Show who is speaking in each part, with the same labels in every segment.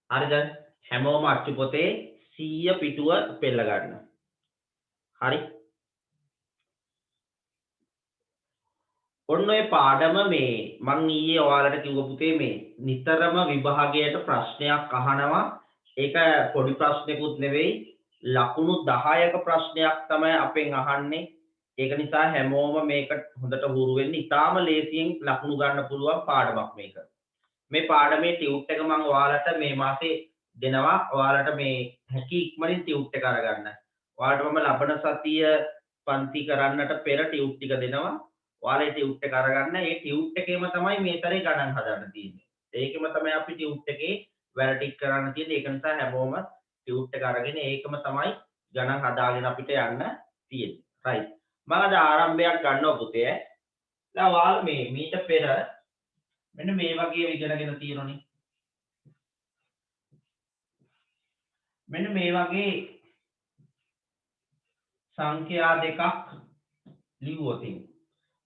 Speaker 1: හරිද? හැමෝම අච්චු පොතේ 100 පිටුව පෙළ ගන්න. හරි? ඔන්න ඔය පාඩම මේ මං ඊයේ ඔයාලට කිව්ව පුතේ මේ නිතරම විභාගයට ප්‍රශ්නයක් අහනවා. ඒක පොඩි ප්‍රශ්නයක්ුත් නෙවෙයි. ලකුණු 10ක ප්‍රශ්නයක් තමයි අපෙන් අහන්නේ. ඒක නිසා හැමෝම මේක හොඳට හුරු වෙන්න. ඉතාලම ලේසියෙන් ලකුණු ගන්න පුළුවන් පාඩමක් මේක. මේ පාඩමේ ටියුට් එක මම ඔයාලට මේ මාසේ දෙනවා. ඔයාලට මේ හැකි ඉක්මනින් ටියුට් එක අරගන්න. ඔයාලට මම ලබන සතිය පන්ති කරන්නට පෙර ටියුට් ටික දෙනවා. ඔයාලා ටියුට් එක අරගන්න. ඒ ටියුට් එකේම තමයි මේ තරේ ගණන් හදන්න තියෙන්නේ. ඒකෙම තමයි අපි ටියුට් එකේ වැඩ ටික කරන්න තියෙන්නේ. ඒක නිසා හැමෝම ටියුට් එක අරගෙන ඒකම තමයි ගණන් හදාගෙන අපිට යන්න තියෙන්නේ. රයිට්. මම අද ආරම්භයක් ගන්නවා පුතේ. දැන් ඔයාලා මේ මීට පෙර මෙන්න මේ වගේ ඉගෙනගෙන තියෙනනේ. මෙන්න මේ වගේ සංඛ්‍යා දෙකක් ලිව්වොත්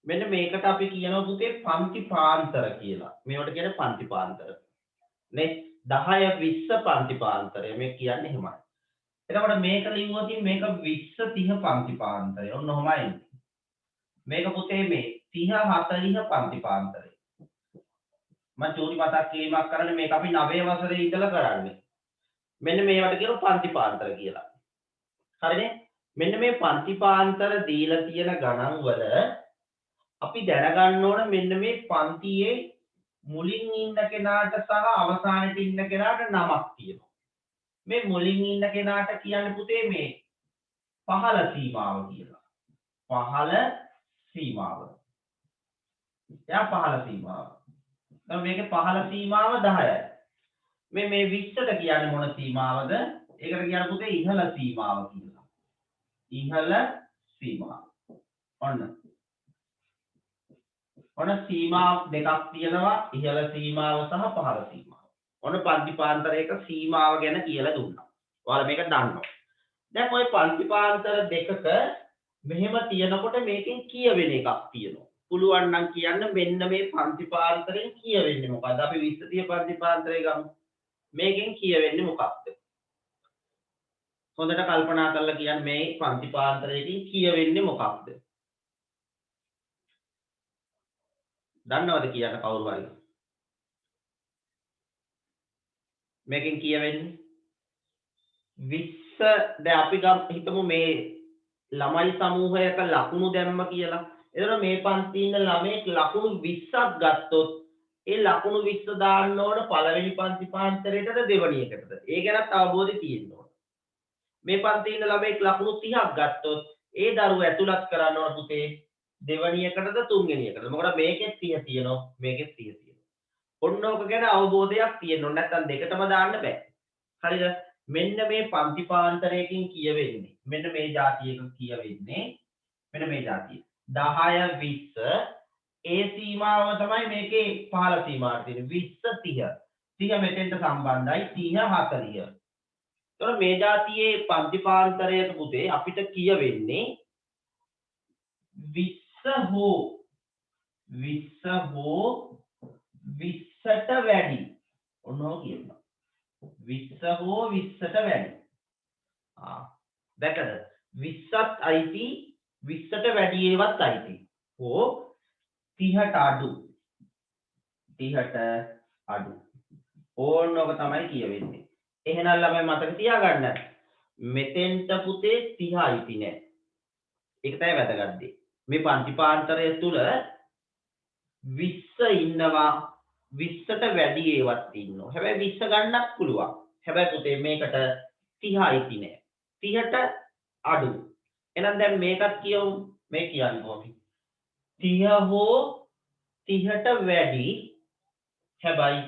Speaker 1: මෙන්න මේකට අපි කියනවා පුතේ පන්ති පාන්තර කියලා. මේවට කියන්නේ පන්ති පාන්තර. නේ 10 20 පන්ති පාන්තරය මේ කියන්නේ එහෙමයි. එතකොට මේක ලිව්වොත් මේක 20 30 පන්ති පාන්තරය. ඔන්න ඔහමයි. මේක පුතේ මේ 30 40 පන්ති පාන්තරය. මම චූටි මතක් කිරීමක් කරන්නේ මේක අපි 9 වසරේ ඉඳලා කරන්නේ. මෙන්න මේවට කියනවා පන්ති පාන්තර කියලා. හරිනේ? මෙන්න මේ පන්ති පාන්තර දීලා තියෙන ගණන් වල අපි දැනගන්න ඕන මෙන්න මේ පන්තියේ මුලින් ඉන්න කෙනාට සහ අවසානයේ ඉන්න කෙනාට නමක් තියෙනවා. මේ මුලින් ඉන්න කෙනාට කියන්නේ පුතේ මේ පහළ සීමාව කියලා. පහළ සීමාව. එයා පහළ සීමාව. දැන් මේකේ පහළ සීමාව 10යි. මේ 20ට කියන්නේ මොන සීමාවද? ඒකට කියන පුතේ ඉහළ සීමාව කියලා. ඉහළ සීමාව. ඔන්න සීමා දෙකක් තියෙනවා ඉහළ සීමාව සහ පහළ සීමාව. ඔන්න පන්තිපාන්තරයක සීමාව ගැන කියලා දුන්නා. ඔයාලා මේක දන්නවා. දැන් ওই පන්තිපාන්තර දෙකක මෙහෙම තියෙනකොට මේකෙන් කියවෙන එකක් තියෙනවා. පුළුවන් නම් කියන්න මෙන්න මේ පන්තිපාන්තරෙන් කියවෙන්නේ මොකද්ද? අපි 20 30 පන්තිපාන්තරය ගමු. මේකෙන් කියවෙන්නේ මොකක්ද? හොඳට කල්පනා කරලා කියන්න මේ පන්තිපාන්තරයෙන් කියවෙන්නේ මොකක්ද? දන්නවද කියන්න කවුරු හරි? මේකෙන් කියවෙන්නේ 20 දැන් අපි හිතමු මේ ළමයි සමූහයක ලකුණු දැම්ම කියලා. එතකොට මේ පන්තියේ ඉන්න ළමයෙක් ලකුණු 20ක් ගත්තොත් ඒ ලකුණු 20 දාන්න ඕන පළවෙනි පන්තිපාන්තරයටද දෙවෙනි එකටද? ඒ ගැනත් අවබෝධය තියෙන්න ඕන. මේ පන්තියේ ඉන්න ළමයෙක් ලකුණු 30ක් ගත්තොත් ඒ දරුවා ඇතුළත් කරන්න ඕන පුතේ දෙවෙනි එකටද තුන්වෙනි එකටද? මොකද මේකෙත් 30 තියෙනවා මේකෙත් 30 තියෙනවා. ඔන්න ඕක ගැන අවබෝධයක් තියෙන්න ඕන. නැත්නම් දෙකටම දාන්න බෑ. හරිද? මෙන්න මේ පන්තිපාන්තරයකින් කියවෙන්නේ. මෙන්න මේ જાතියක කියවෙන්නේ. මෙන්න මේ જાතිය. 10 20 ඒ සීමාව තමයි මේකේ පහළ සීමාවට තියෙන්නේ. 20 30. 30 මෙතෙන්ට සම්බන්ධයි 30 40. එතකොට මේ જાතියේ පන්තිපාන්තරයක පුතේ අපිට කියවෙන්නේ 20 හෝ 20ට වැඩි. ඔන්නෝ කියනවා. 20 හෝ 20ට වැඩි. දැකද? 20ත් අයිති 20ට වැඩි ඒවත් අයිති. හෝ 30ට අඩු. 30ට අඩු. ඕනෝක තමයි කියවෙන්නේ. එහෙනම් ළමයි මතක තියාගන්න. මෙතෙන්ට පුතේ 30 අයිති නෑ. ඒක තමයි වැදගත් දේ. මේ පන්තිපාන්තරය තුල 20 ඉන්නවා 20ට වැඩි ඒවත් ඉන්නවා. හැබැයි 20 ගන්නත් පුළුවන්. හැබැයි පුතේ මේකට 30 අයිති නෑ. 30ට අඩු. එහෙනම් දැන් මේකත් කියමු. මේ කියන්නේ කොහොමද? 30 හෝ 30ට වැඩි හැබැයි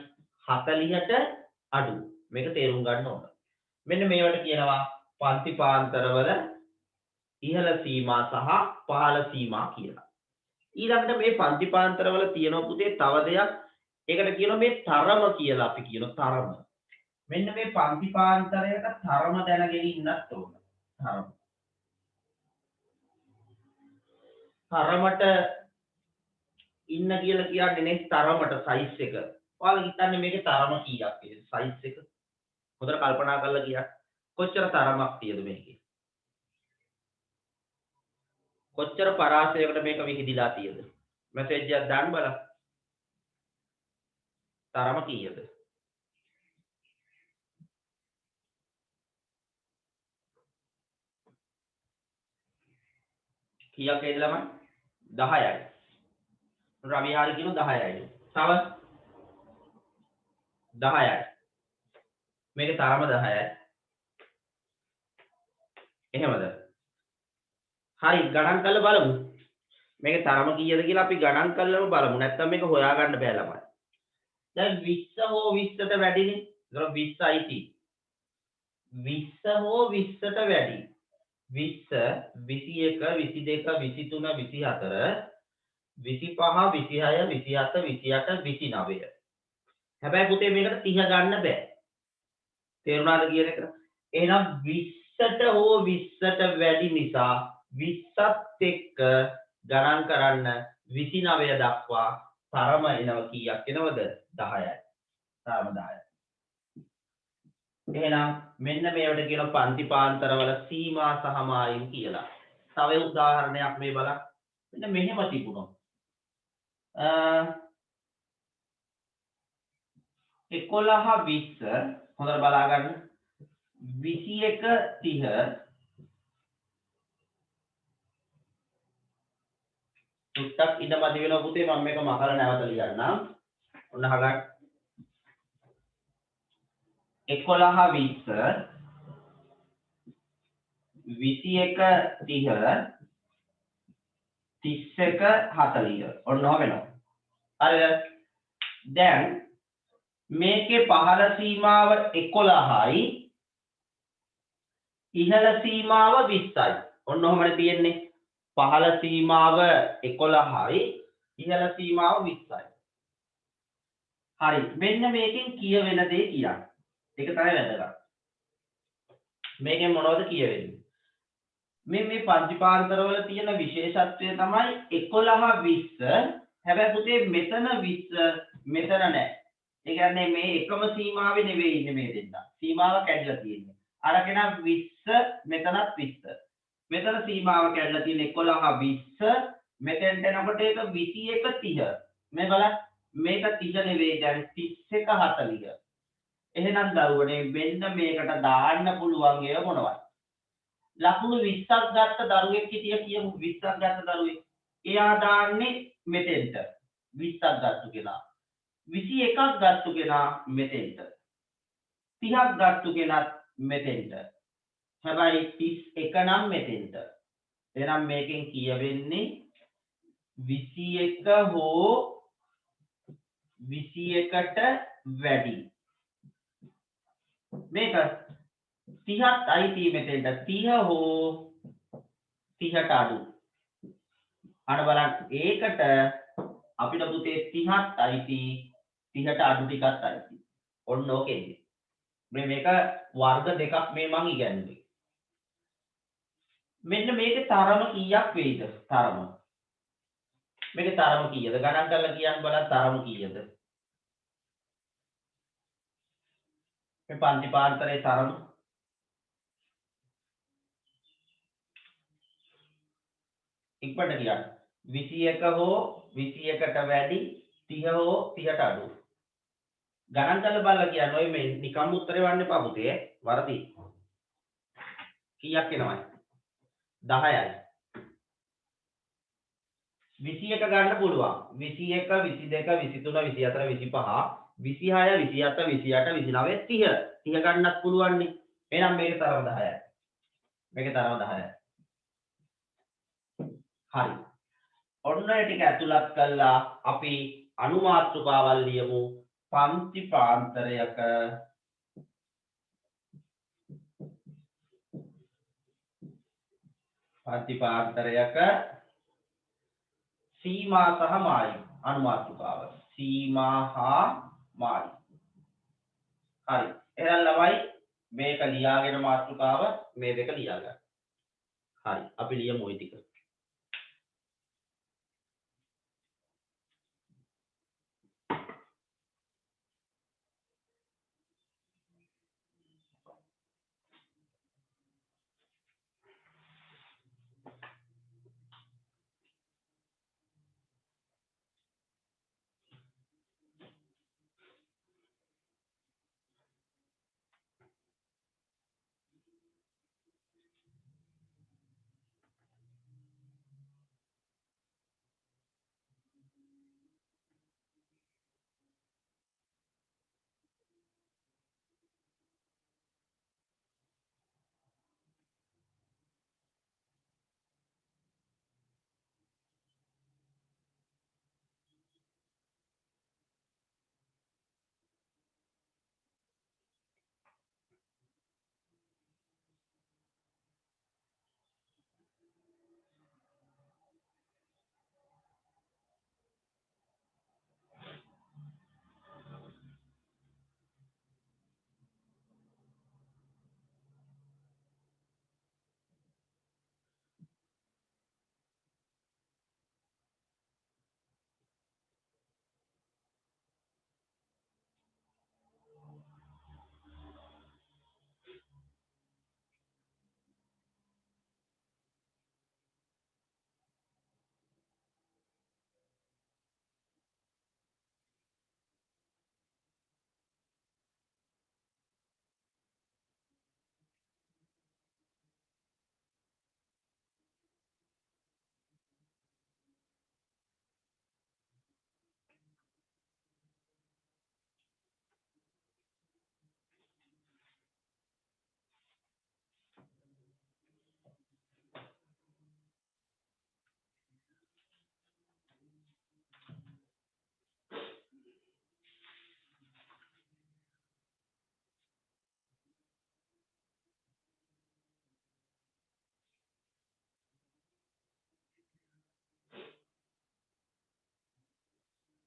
Speaker 1: 40ට අඩු. මේක තේරුම් ගන්න ඕන. මෙන්න මේවට කියනවා පන්තිපාන්තරවල ඉහළ සීමා සහ පහළ සීමා කියලා. ඊළඟට මේ පන්තිපාන්තරවල තියෙන පුතේ තව දෙයක්. ඒකට කියනවා මේ තරම කියලා අපි කියනවා තරම. මෙන්න මේ පන්තිපාන්තරයක තරම දැනගෙන ඉන්නත් ඕන. තරම. තරමට ඉන්න කියලා කියන්නේ නේ තරමට සයිස් එක. ඔයාලා හිතන්නේ මේකේ තරම කීයක් කියලා සයිස් එක? හොඳට කල්පනා කරලා කියන්න. කොච්චර තරමක් තියද මේකේ? කොච්චර පරාසයකට මේක විහිදිලා තියද? මැසේජ් එකක් දාන්න බලන්න. තරම කීයද? කීයක් එයිද ළමයි? 10යි. රවි හාරි කියන 10යි. තව 10යි. මේකේ තරම 10යි. එහෙමද? හරි ගණන් කරලා බලමු. මේකේ තරම කීයද කියලා අපි ගණන් කරලාම බලමු. නැත්නම් මේක හොයාගන්න බෑ ළමයි. දැන් 20 හෝ 20ට වැඩිනේ. ඒතර 20යි තියෙන්නේ. 20 හෝ 20ට වැඩි. 20 21 22 23 24 25 26 27 28 29. හැබැයි පුතේ මේකට 30 ගන්න බෑ. තේරුණාද කියන එක? එහෙනම් 20ට හෝ 20ට වැඩි නිසා 20ත් එක්ක ගණන් කරන්න 29 දක්වා තරම එනවා කීයක් එනවද? 10යි. තරම 10යි. එහෙනම් මෙන්න මේවට කියන පන්ති පාන්තරවල සීමා සහ මායිම් කියලා. තව උදාහරණයක් මේ බලන්න. මෙන්න මෙහෙම තිබුණොත් 11 20 හොඳට බලා ගන්න. 21 30 ටුට්ටක් ඉඳ මදි වෙනවා පුතේ මම මේක මහලා නැවත ලියන්නම්. ඔන්න අහගන්න. 11 20 21 30 31 40 ඔන්න ඔහ වෙනවා. හරිද? දැන් මේකේ පහළ සීමාව 11යි ඉහළ සීමාව 20යි. ඔන්න ඔහමනේ තියෙන්නේ. පහළ සීමාව 11යි ඉහළ සීමාව 20යි. හරි. මෙන්න මේකෙන් කියවෙන දේ කියන්න. ඒක තමයි වැදගත්. මේකෙන් මොනවද කියවෙන්නේ? මේ පංචපාන්තරවල තියෙන විශේෂත්වය තමයි 11 20 හැබැයි පුතේ මෙතන 20 මෙතන නැහැ. ඒ කියන්නේ මේ එකම සීමාවේ නෙවෙයි ඉන්නේ මේ දෙන්න. සීමාව කැඩලා තියෙන්නේ. අරගෙන 20 මෙතනත් 20. මෙතන සීමාව කැඩලා තියෙන 11 20 මෙතෙන්ට එනකොට ඒක 21 30. මේ බලන්න මේක 30 නෙවෙයි දැන් 31 40. එහෙනම් දරුවනේ මෙන්න මේකට දාන්න පුළුවන් ඒවා මොනවද? ලකුණු 20ක් ගත්ත දරුවෙක් හිටිය කියමු 20ක් ගත්ත දරුවෙක්. එයා දාන්නේ මෙතෙන්ට 20ක් ගත්තු කෙනා. 21ක් ගත්තු කෙනා මෙතෙන්ට. 30ක් ගත්තු කෙනත් මෙතෙන්ට. හැබැයි 31 නම් මෙතෙන්ට. එහෙනම් මේකෙන් කියවෙන්නේ 21 හෝ 21ට වැඩි. මේක 30ත් අයිති මෙතෙන්ට 30 හෝ 30ට අඩු. අර බලන්න ඒකට අපිට පුතේ 30ත් අයිති 30ට අඩු ටිකක් අයිති. ඔන්න ඕකේදී. මේක වර්ග දෙකක් මේ මං ඉගැන්නුවේ. මෙන්න මේකේ තරම කීයක් වෙයිද? තරම. මේකේ තරම කීයද? ගණන් කරලා කියන්න බලන්න තරම කීයද? මේ පන්ති පාන්තරේ තරම ඉක්මනට කියන්න. 21 හෝ 21ට වැඩි 30 හෝ 30ට අඩු. ගණන් කරලා බලලා කියන්න. ඔය මේ නිකම් උත්තරේ වන්න එපා පුතේ. වරදි. කීයක් එනවද? 10යි. 21 ගන්න පුළුවන්. 21 22 23 24 25 26 27 28 29 30. 30 ගන්නත් පුළුවන් නේ. එහෙනම් මේකේ තරම 10යි. මේකේ තරම 10යි. හරි. ඔන්න ඒ ටික ඇතුළත් කළා අපි අනුමාත්‍රකාවල් ලියමු. පන්ති පාන්තරයක සීමා සහ මායි අනුමාත්‍රකාව. සීමා හා මායි. හරි. එහෙනම් ළමයි මේක ලියාගෙන මාත්‍රකාව මේ දෙක ලියා ගන්න. හරි. අපි ලියමු ওই ටික.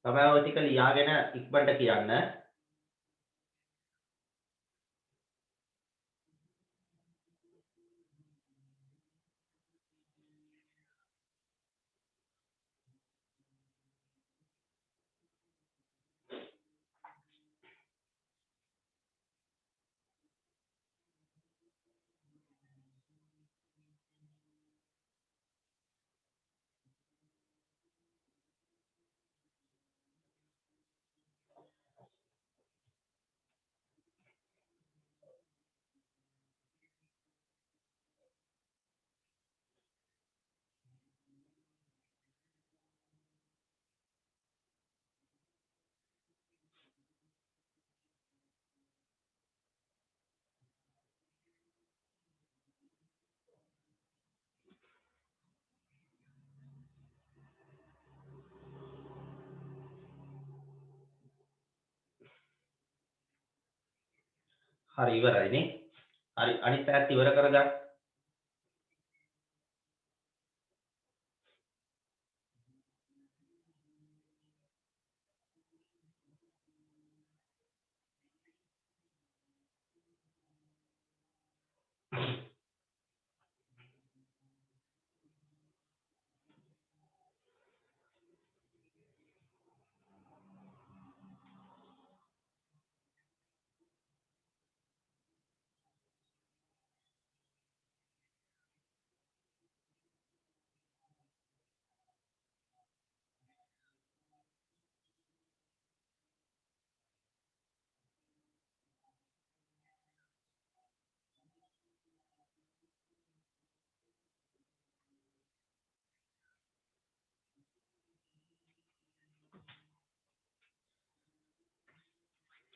Speaker 1: තමයි ඔය ටික ලියාගෙන ඉක්මනට කියන්න. හරි ඉවරයිනේ. හරි අනිත් පැත්ත ඉවර කරගන්න.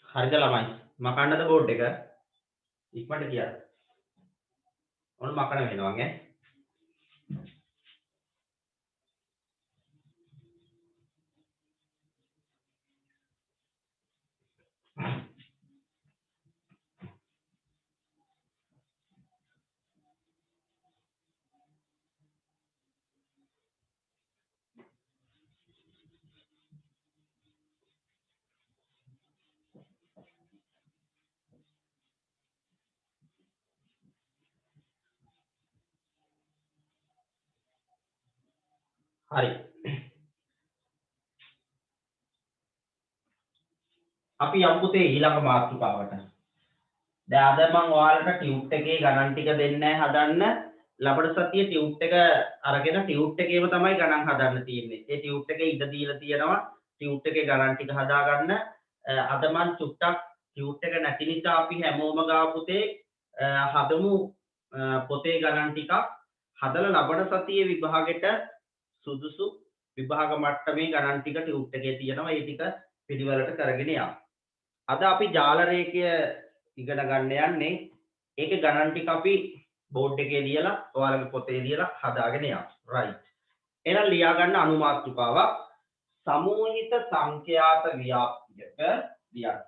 Speaker 1: හරිද ළමයි? මකන්නද බෝඩ් එක? ඉක්මනට කියන්න. ඔන්න මකන වෙනවා ඈ. හරි. අපි යමු පුතේ ඊළඟ මාතෘකාවට. දැන් අද මම ඔයාලට ටියුට් එකේ ගණන් ටික දෙන්නේ හදන්න. ලබන සතියේ ටියුට් එක අරගෙන ටියුට් එකේම තමයි ගණන් හදන්න තියෙන්නේ. ඒ ටියුට් එකේ ඉඳ දීලා තියෙනවා. ටියුට් එකේ ගණන් ටික හදාගන්න. අද මම චුට්ටක් ටියුට් එක නැති නිසා අපි හැමෝම ගාව පුතේ හදමු පොතේ ගණන් ටිකක් හදලා ලබන සතියේ විභාගෙට සුදුසු විභාග මට්ටමේ ගණන් ටික ටියුට් එකේ තියෙනවා. ඒ ටික පිළිවෙලට කරගෙන යන්න. අද අපි ජාල රේඛය ඉගෙන ගන්න යන්නේ. ඒකේ ගණන් ටික අපි බෝඩ් එකේ ලියලා ඔයාලගේ පොතේ ලියලා හදාගෙන යන්න. රයිට්. එහෙනම් ලියා ගන්න අනුමාතෘකාවක් සමූහිත සංඛ්‍යාත ව්‍යාප්තියක ලියන්න.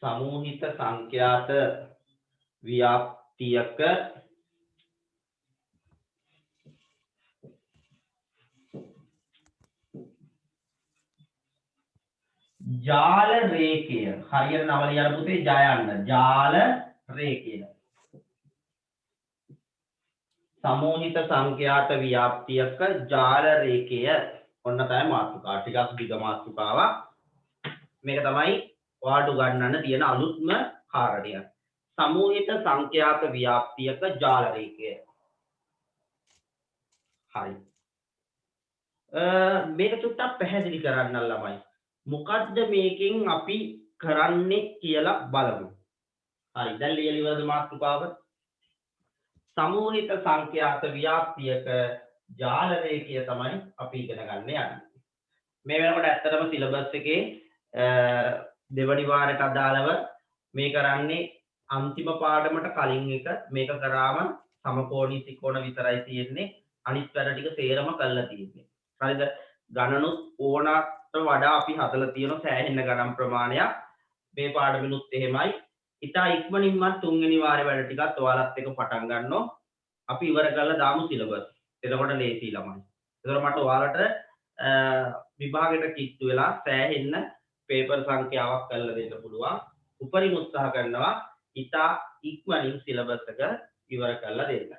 Speaker 1: සමූහිත සංඛ්‍යාත ව්‍යාප්තියක ජාල රේඛය හරියට නම ලියන්න පුතේ ජයන්න ජාල රේඛය සමූහිත සංඛ්‍යාත ව්‍යාප්තියක ජාල රේඛය ඔන්න තමයි මාතෘකාව ටිකක් දිග මාතෘකාවක් මේක තමයි ඔයාලට උගන්වන්න තියෙන අලුත්ම කාරණය සමූහිත සංඛ්‍යාත ව්‍යාප්තියක ජාල රේඛය හරි මේක චුට්ටක් පැහැදිලි කරන්න ළමයි මොකද්ද මේකෙන් අපි කරන්නේ කියලා බලමු. හරි දැන් ලියලිවද මාතෘකාව? සමූහිත සංඛ්‍යාත ව්‍යාප්තියක ජාල රේඛය තමයි අපි ඉගෙන ගන්න යන්නේ. මේ වෙනකොට ඇත්තටම සිලබස් එකේ දෙවනි වාරයට අදාළව මේ කරන්නේ අන්තිම පාඩමට කලින් එක මේක කරාම සමකෝණී ත්‍රිකෝණ විතරයි තියෙන්නේ. අනිත් වැඩ ටික තේරම කරලා තියෙන්නේ. හරිද? ගණනුත් ඕන වඩා අපි හදලා තියෙන සෑහෙන ගණන් ප්‍රමාණයක් මේ පාඩමිනුත් එහෙමයි. ඉතා ඉක්මනින්ම තුන්වෙනි වාරේ වැඩ ටිකත් ඔයාලත් එක්ක පටන් ගන්නවා. අපි ඉවර කරලා දාමු සිලබස්. එතකොට ලේසි ළමයි. එතකොට මට ඔයාලට විභාගයට කිට්ටු වෙලා සෑහෙන්න පේපර් සංඛ්‍යාවක් කරලා දෙන්න පුළුවන්. උපරිම උත්සාහ කරනවා ඉතා ඉක්මනින් සිලබස් එක ඉවර කරලා දෙන්න.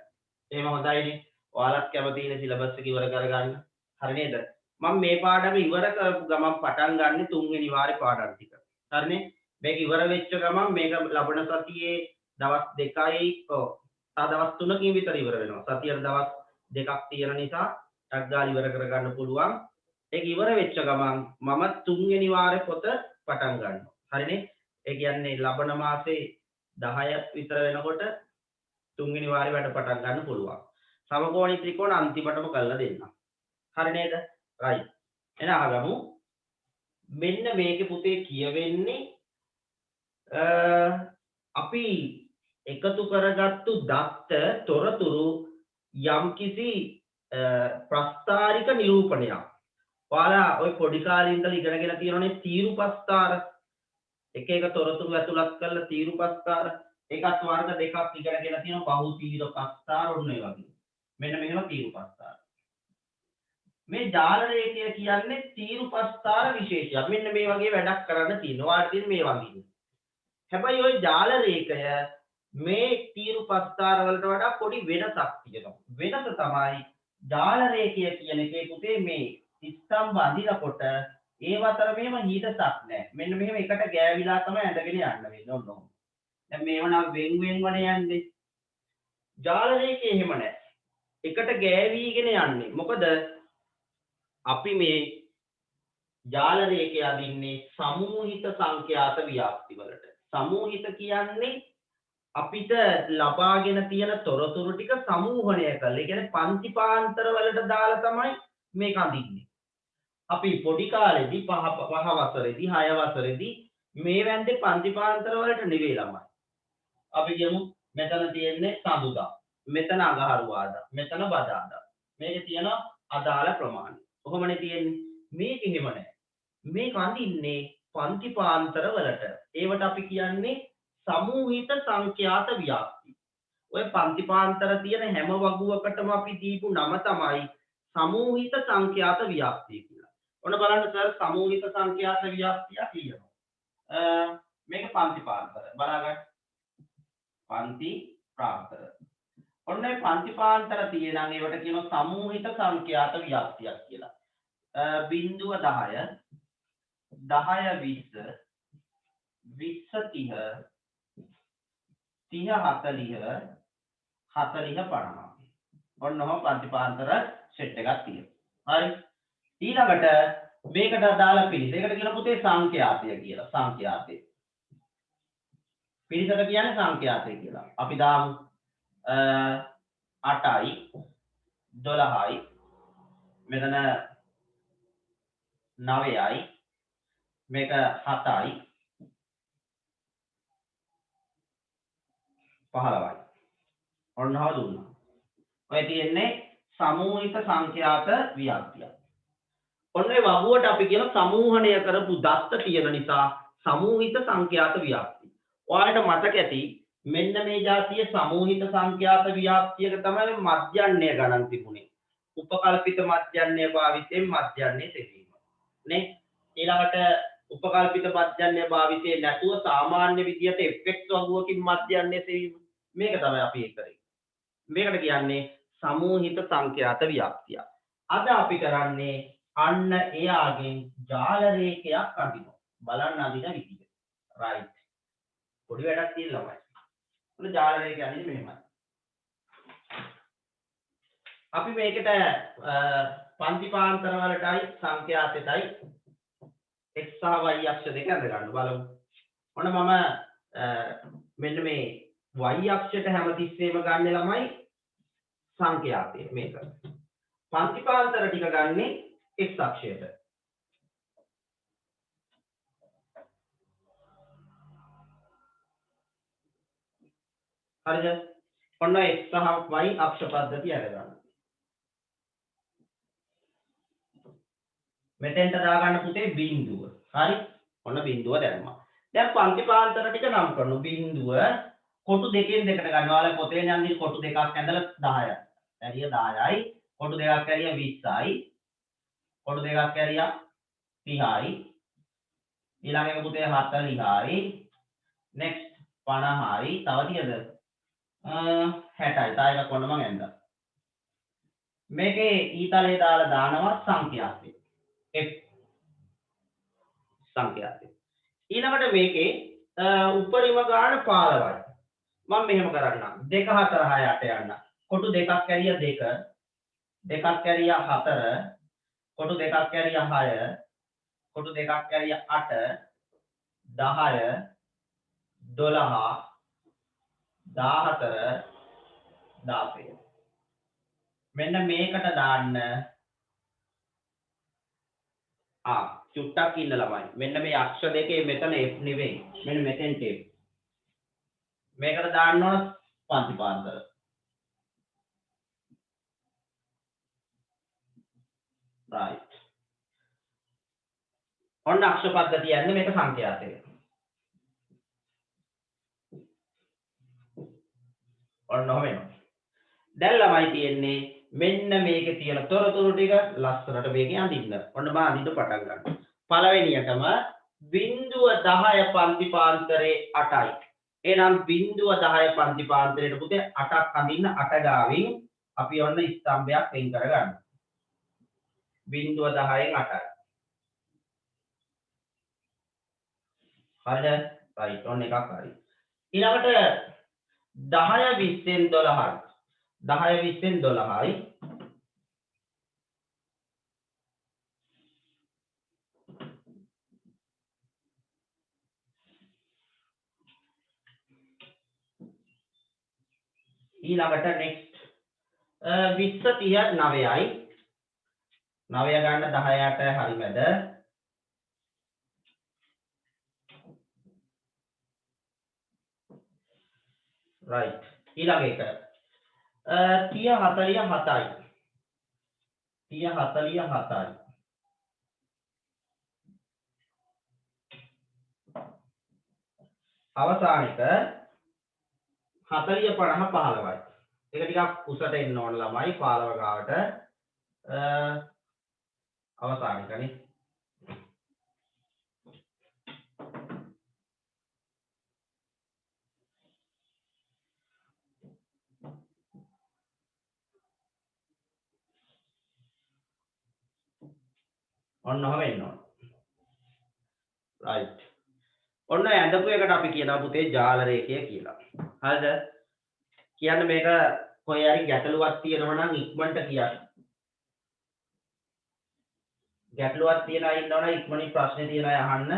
Speaker 1: එහෙම හොඳයිනේ. ඔයාලත් කැමතිනේ සිලබස් එක ඉවර කරගන්න. හරි නේද? මම මේ පාඩම ඉවර කරපු ගමන් පටන් ගන්න තුන්වෙනි වාරේ පාඩම් ටික. හරිනේ? මේක ඉවර වෙච්ච ගමන් මේක ලබන සතියේ දවස් 2යි දවස් 3කින් විතර ඉවර වෙනවා. සතියේ දවස් 2ක් තියෙන නිසා ටක් ගාලා ඉවර කරගන්න පුළුවන්. ඒක ඉවර වෙච්ච ගමන් මම තුන්වෙනි වාරේ පොත පටන් ගන්නවා. හරිනේ? ඒ කියන්නේ ලබන මාසේ 10 විතර වෙනකොට තුන්වෙනි වාරේ වැඩ පටන් ගන්න පුළුවන්. සමකෝණී ත්‍රිකෝණ අන්තිමටම කරලා දෙන්න. හරි නේද? right. එහෙනම් අහගමු. මෙන්න මේකේ පුතේ කියවෙන්නේ අපි එකතු කරගත්තු දත්ත තොරතුරු යම්කිසි ප්‍රස්ථාරික නිරූපණයක්. ඔයාලා ওই පොඩි කාලේ ඉඳලා ඉගෙනගෙන තියෙනනේ තීරු ප්‍රස්ථාර. එක එක තොරතුරු ඇතුළත් කරලා තීරු ප්‍රස්ථාර. ඒකත් වර්ග දෙකක් ඉගෙනගෙන තියෙනවා බහු තීරු ප්‍රස්ථාර ඔන්න ඒ වගේ. මෙන්න මෙහෙම තීරු ප්‍රස්ථාර. මේ ජාල රේඛය කියන්නේ තීරු ප්‍රස්ථාර විශේෂයක්. මෙන්න මේ වගේ වැඩක් කරන්න තියෙනවා. ඔයාලට තියෙන මේ වගේ. හැබැයි ওই ජාල රේඛය මේ තීරු ප්‍රස්ථාර වලට වඩා පොඩි වෙනසක් තියෙනවා. වෙනස තමයි ජාල රේඛය කියන එකේ පුතේ මේ ස්තම්භ අඳිනකොට ඒව අතර මෙහෙම හිතසක් නැහැ. මෙන්න මෙහෙම එකට ගෑවිලා තමයි ඇඳගෙන යන්න වෙන්නේ. ඔන්න ඔහොම. දැන් මේව නම් වෙන් වෙන්වනේ යන්නේ. ජාල රේඛය එහෙම නැහැ. එකට ගෑවිගෙන යන්නේ. මොකද අපි මේ ජාල රේඛය අදින්නේ සමූහිත සංඛ්‍යාත ව්‍යාප්ති වලට. සමූහිත කියන්නේ අපිට ලබාගෙන තියෙන තොරතුරු ටික සමූහණය කරලා. ඒ කියන්නේ පන්ති පාන්තර වලට දාලා තමයි මේක අඳින්නේ. අපි පොඩි කාලේදී 5 වසරේදී 6 වසරේදී මේ වැන්දේ පන්ති පාන්තර වලට නෙවෙයි ළමයි. අපි කියමු මෙතන තියෙන්නේ සඳුදා. මෙතන අඟහරුවාදා. මෙතන බදාදා. මේකේ තියෙන අදාළ ප්‍රමාණය. කොහොමනේ තියෙන්නේ? මේක එහෙම නැහැ. මේක අඳින්නේ පන්ති පාන්තර වලට. ඒවට අපි කියන්නේ සමූහිත සංඛ්‍යාත ව්‍යාප්ති. ඔය පන්ති පාන්තර තියෙන හැම වගුවකටම අපි දීපු නම තමයි සමූහිත සංඛ්‍යාත ව්‍යාප්තිය කියලා. ඔන්න බලන්න සර් සමූහිත සංඛ්‍යාත ව්‍යාප්තිය කියනවා. මේක පන්ති පාන්තර. බලාගන්න. පන්ති පාන්තර. ඔන්න මේ පන්ති පාන්තර තියෙනවා ඒවට කියනවා සමූහිත සංඛ්‍යාත ව්‍යාප්තියක් කියලා. 0 10 10 20 20 30 30 40 40 50. ඔන්න ඔහොම පන්තිපාන්තර සෙට් එකක් තියෙනවා. හරි. ඊළඟට මේකට අදාළ පිළිස. ඒකට කියන පුතේ සංඛ්‍යාතය කියලා. සංඛ්‍යාතය. පිළිසට කියන්නේ සංඛ්‍යාතය කියලා. අපි දාමු 8යි 12යි මෙතන 9යි මේක 7යි 15යි. ඔන්නව දුන්නා. ඔය තියෙන්නේ සමූහිත සංඛ්‍යාත ව්‍යාප්තිය. ඔන්න ඒ වගුවට අපි කියන සමූහණය කරපු දත්ත තියෙන නිසා සමූහිත සංඛ්‍යාත ව්‍යාප්තිය. ඔයාලට මතක ඇති මෙන්න මේ જાතිය සමූහිත සංඛ්‍යාත ව්‍යාප්තියක තමයි මධ්‍යන්නේ ගණන් තිබුණේ. උපකල්පිත මධ්‍යන්නේ භාවිතයෙන් මධ්‍යන්නේ තෙවීම. නේ? ඊළඟට උපකල්පිත මධ්‍යන්නේ භාවිතේ නැතුව සාමාන්‍ය විදියට fx වගුවකින් මධ්‍යන්නේ තෙවීම. මේක තමයි අපි කරේ. මේකට කියන්නේ සමූහිත සංඛ්‍යාත ව්‍යාප්තිය. අද අපි කරන්නේ අන්න එයාගෙන් ජාල රේඛයක් අඳිනවා. බලන්න අඳින විදිය. right. පොඩි වැඩක් තියෙනවා ළමයි. ඔන්න ජාල රේඛය අඳින්නේ මෙහෙමයි. අපි මේකට පන්තිපාන්තර වලටයි සංඛ්‍යාතයටයි x සහ y අක්ෂ දෙක අඳ ගන්න බලමු. ඔන්න මම මෙන්න මේ y අක්ෂයට හැමතිස්සෙම ගන්න ළමයි සංඛ්‍යාතය මේක. පන්තිපාන්තර ටික ගන්නේ x අක්ෂයට. හරිද? ඔන්න x සහ y අක්ෂ පද්ධතිය අරගන්න. මෙතෙන්ට දාගන්න පුතේ බිංදුව. හරි? ඔන්න බිංදුව දැම්මා. දැන් පන්තිපාන්තර ටික නම් කරනු බිංදුව කොටු දෙකෙන් දෙකට ගන්නවා. ඔයාලා පොතේ යන්නේ කොටු දෙකක් ඇඳලා 10යි. ඇරිය 10යි. කොටු දෙකක් ඇරිය 20යි. කොටු දෙකක් ඇරියා 30යි. ඊළඟ එක පුතේ 40යි. next 50යි. තව තියද? 60යි. තායක කොන්න මං ඇඳලා. මේකේ ඊතලේ දාලා දානවා සංඛ්‍යාත්මක. F සංඛ්‍යාත්මක. ඊළඟට මේකේ උපරිම ගාන 15යි. මම මෙහෙම කරන්නම්. 2 4 6 8 යන්න. කොටු දෙකක් ඇරියා 2. දෙකක් ඇරියා 4. කොටු දෙකක් ඇරියා 6. කොටු දෙකක් ඇරියා 8. 10 12 14 16. මෙන්න මේකට දාන්න චුට්ටක් ඉන්න ළමයි. මෙන්න මේ අක්ෂර දෙකේ මෙතන F නෙවෙයි. මෙන්න මෙතෙන්ට F. මේකට දාන්න ඕන පන්තිපාන්තර. right. ඔන්න අක්ෂර පද්ධතිය යන්නේ මේක සංඛ්‍යාතය. ඔන්න ඔහොම. දැන් ළමයි තියෙන්නේ මෙන්න මේකේ තියෙන තොරතුරු ටික ලස්සනට මේකේ අඳින්න. ඔන්න මම අඳින්න පටන් ගන්නවා. පළවෙනියටම 0.10 පන්තිපාන්තරේ 8යි. එහෙනම් 0.10 පන්තිපාන්තරේට පුතේ 8ක් අඳින්න 8 ගාවින් අපි ඔන්න ස්තම්භයක් වෙන් කරගන්න. 0.10න් 8යි. හරිද? right ඔන්න එකක් හරි. ඊළඟට 10 20න් 12යි. 10 20න් 12යි. ඊළඟට next 20 30 9යි. 9 ගන්න 10ට හරි මැද. right. ඊළඟ එක 30 47යි. 30 47යි. අවසාන එක 40 50 15යි. ඒක ටිකක් උසට එන්න ඕන ළමයි 15 ගාවට. අවසාන එකනේ. ඔන්න ඔහම එන්න ඕන. right. ඔන්න ඇඳපු එකට අපි කියනවා පුතේ ජාල රේඛය කියලා. හරිද? කියන්න මේක කොහේ හරි ගැටලුවක් තියෙනවා නම් ඉක්මනට කියන්න. ගැටලුවක් තියන අය ඉන්නවනම් ඉක්මනින් ප්‍රශ්නේ තියන අය අහන්න.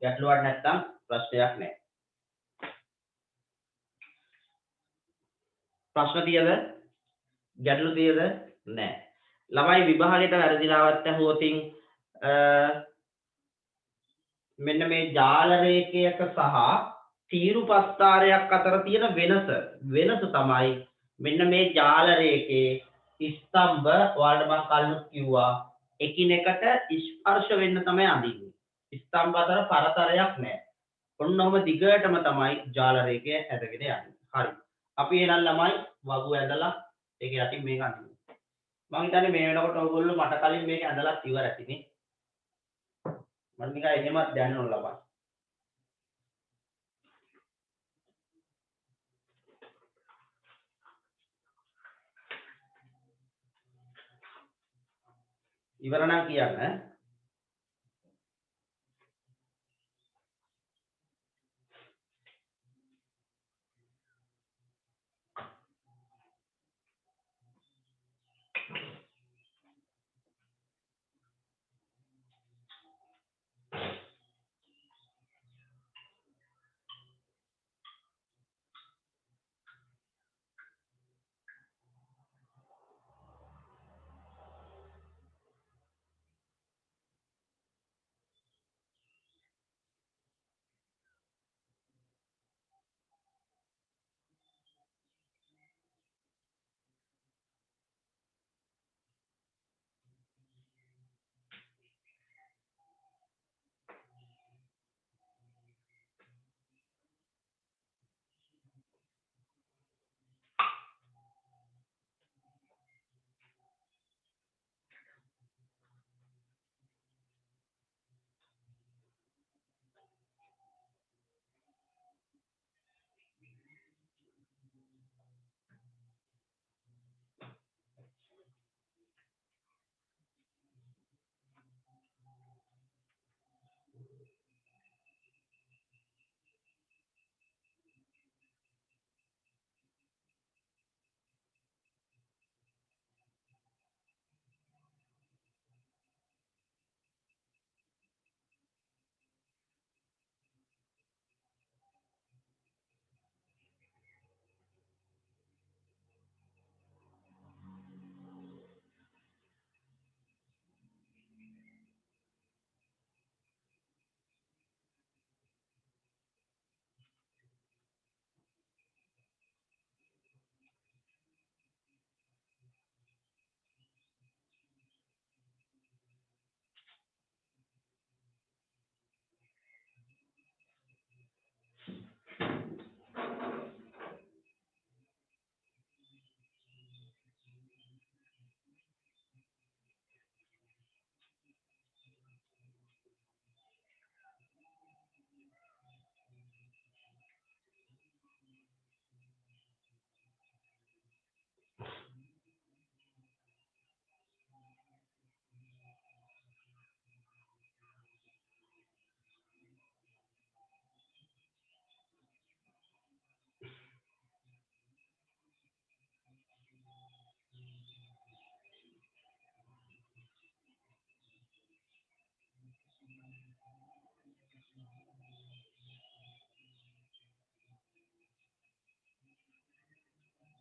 Speaker 1: ගැටලුවක් නැත්නම් ප්‍රශ්නයක් නැහැ. ප්‍රශ්න තියද? ගැටලු තියද? නැහැ. ළමයි විභාගයට වැරදිලාවත් ඇහුවොතින් මෙන්න මේ ජාල රේඛයක සහ තීරු ප්‍රස්ථාරයක් අතර තියෙන වෙනස තමයි මෙන්න මේ ජාල රේඛයේ ස්තම්භ ඔයාලට මම කලින් කිව්වා එකිනෙකට ස්පර්ශ වෙන්න තමයි අඳින්නේ. ස්තම්භ අතර පරතරයක් නැහැ. ඔන්නෝම දිගටම තමයි ජාල රේඛය ඇදගෙන යන්නේ. හරි. අපි එහෙනම් ළමයි වගු ඇදලා ඒක යටින් මේක අඳිමු. මම හිතන්නේ මේ වෙනකොට ඔයගොල්ලෝ මට කලින් මේක ඇදලා ඉවර ඇතිනේ. මම නිකන් එහෙමත් දැනනො ළමයි. ඉවර නම් කියන්න.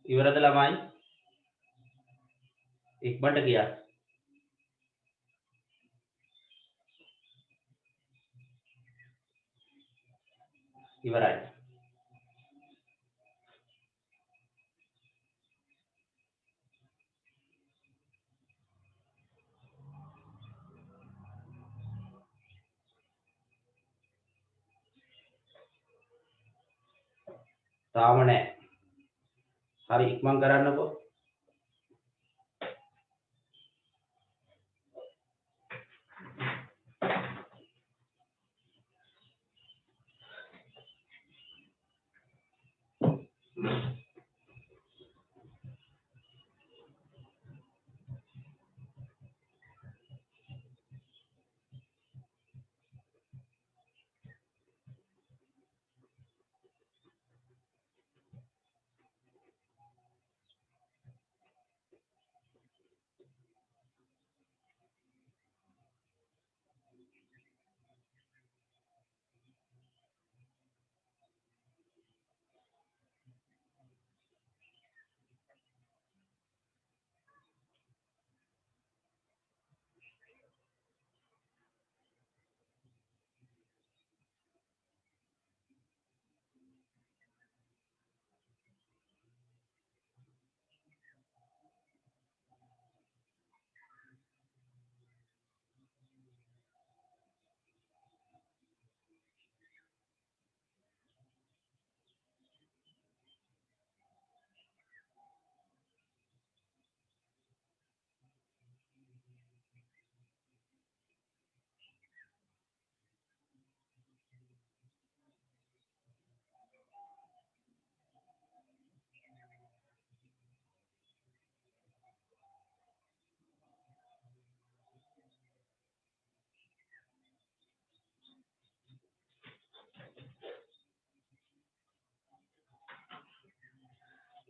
Speaker 1: ඉවරද ළමයි? ඉක්මනට ගියා. ඉවරයි. තාම නෑ. හරි ඉක්මන් කරන්නකෝ.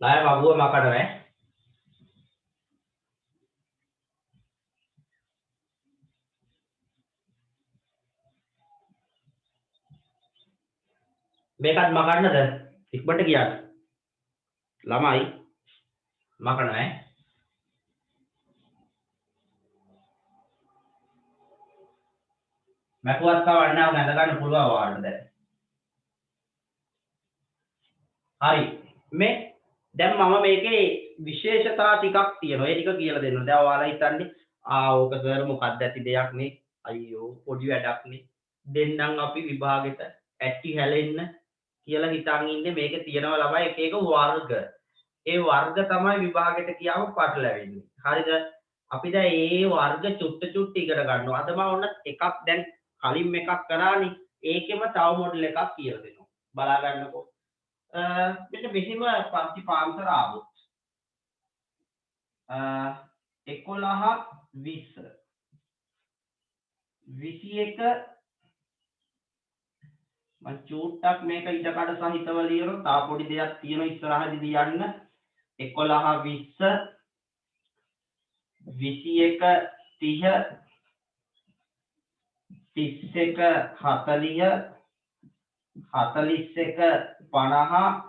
Speaker 1: ලාය වගුව මකඩ ඈ. මේකත් මකන්නද? ඉක්මනට ගියාද? ළමයි මකන ඈ. මැකුවත් කවන්නේ නැහැ. ඇඳ ගන්න පුළුවන් වාඩ දැන්. හරි. මේ දැන් මම මේකේ විශේෂතා ටිකක් තියෙනවා. ඒ ටික කියලා දෙන්න. දැන් ඔයාලා හිතන්නේ ඕක සර් මොකක්ද ඇති දෙයක් නේ. අයියෝ පොඩි වැඩක් නේ. දෙන්නම් අපි විභාගෙට ඇටි හැලෙන්න කියලා හිතන් ඉන්නේ. මේකේ තියෙනවා ළමයි එක එක වර්ග. ඒ වර්ග තමයි විභාගෙට ගියාම පටලැවෙන්නේ. හරිද? අපි දැන් ඒ වර්ග චුට්ට ඉගෙන ගන්නවා. අද මම ඔන්න එකක් දැන් කලින් එකක් කරානේ. ඒකෙම තව මොඩල් එකක් කියලා දෙනවා. බලා ගන්නකෝ. මෙන්න මෙහෙම පන්ති පාන්තර ආවොත් 11 20 21 මම චූට්ටක් මේක ඉඩකඩ සහිතව ලියනවා. තා පොඩි දෙයක් තියෙනවා ඉස්සරහදී ලියන්න. 11 20 21 30 31 40 41 50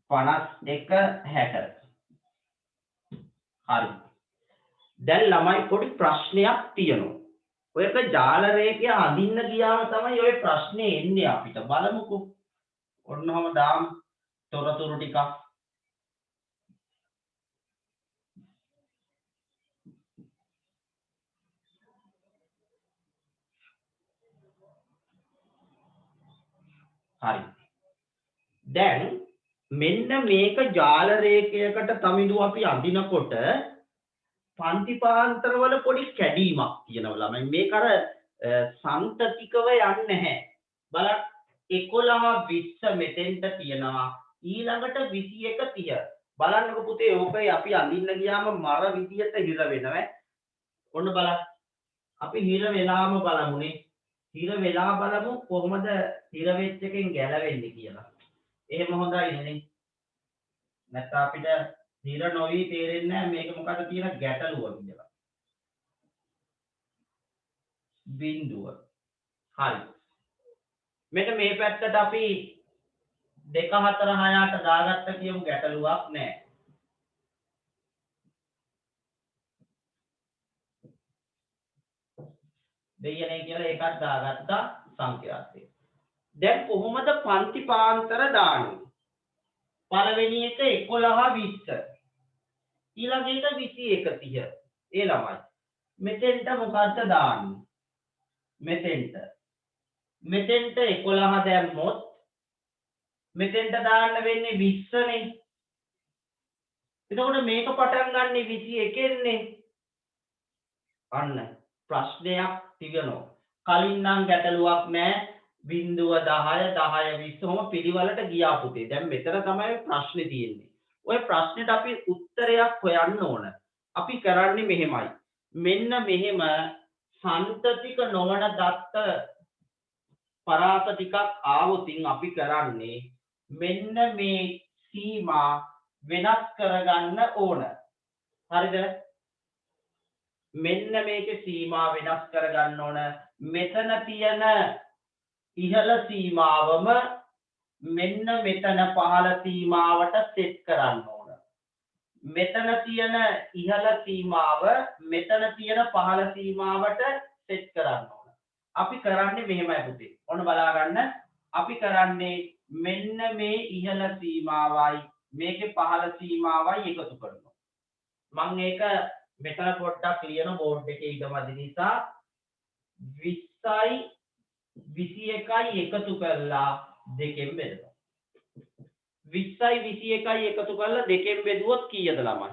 Speaker 1: 51 60. හරි. දැන් ළමයි පොඩි ප්‍රශ්නයක් තියෙනවා. ඔයක ජාල රේඛය අඳින්න ගියාම තමයි ඔය ප්‍රශ්නේ එන්නේ අපිට. බලමුකෝ. ඔන්නෝම දාමු තොරතුරු ටිකක්. හරි. දැන් මෙන්න මේක ජාල රේඛයකට තමිඳු අපි අඳිනකොට පන්ති පාන්තරවල පොඩි කැඩීමක් තියෙනවා ළමයි. මේක අර සන්තතිකව යන්නේ නැහැ. බලන්න 11 20 මෙතෙන්ට තියෙනවා. ඊළඟට 21 30. බලන්නකො පුතේ ඕකයි අපි අඳින්න ගියාම මර විදියට හිර වෙනවා. ඔන්න බලන්න. අපි හිර වෙලාම බලමුනේ. හිර වෙලා බලමු කොහොමද හිර වෙච්ච එකෙන් ගැලවෙන්නේ කියලා. එහෙම හොඳයි නේ. නැත්නම් අපිට හිර නොවි තේරෙන්නේ නැහැ මේක මොකද තියෙන ගැටලුව කියලා. බිඳුව. හරි. මෙන්න මේ පැත්තට අපි 2 4 6 8 දාගත්ත කියමු ගැටලුවක් නැහැ. දෙයනේ කියලා එකක් දාගත්තා සංඛ්‍යාර්ථය. දැන් කොහොමද පන්ති පාන්තර දාන්නේ? පළවෙනි එක 11 20. ඊළඟ එක 21 30. ඒ ළමයි. මෙතෙන්ට මොකද්ද දාන්නේ? මෙතෙන්ට 11 දැම්මොත් මෙතෙන්ට දාන්න වෙන්නේ 20 නේ. එතකොට මේක පටන් ගන්න 21 නේ. අන්න ප්‍රශ්නයක් තියනවා. කලින් නම් ගැටලුවක් නැහැ. 0 10 10 20 ඔහොම පිළිවෙලට ගියා පුතේ. දැන් මෙතන තමයි ප්‍රශ්නේ තියෙන්නේ. ඔය ප්‍රශ්නෙට අපි උත්තරයක් හොයන්න ඕන. අපි කරන්නේ මෙහෙමයි. මෙන්න මෙහෙම සන්තතික නොවන දත්ත පරාස ටිකක් ආවොතින් අපි කරන්නේ මෙන්න මේ සීමා වෙනස් කරගන්න ඕන. හරිද? මෙන්න මේකේ සීමා වෙනස් කරගන්න ඕන. මෙතන තියෙන ඉහළ සීමාවම මෙන්න මෙතන පහළ සීමාවට සෙට් කරන්න ඕන. මෙතන තියෙන ඉහළ සීමාව මෙතන තියෙන පහළ සීමාවට සෙට් කරන්න ඕන. අපි කරන්නේ මෙහෙමයි පුතේ. ඔන්න බලා ගන්න. අපි කරන්නේ මෙන්න මේ ඉහළ සීමාවයි මේකේ පහළ සීමාවයි එකතු කරනවා. මම ඒක මෙතන පොඩ්ඩක් ලියන බෝඩ් එකේ ඉදමදි නිසා 20යි 21යි එකතු කරලා දෙකෙන් බෙදනවා. 20යි 21යි එකතු කරලා දෙකෙන් බෙදුවොත් කීයද ළමයි?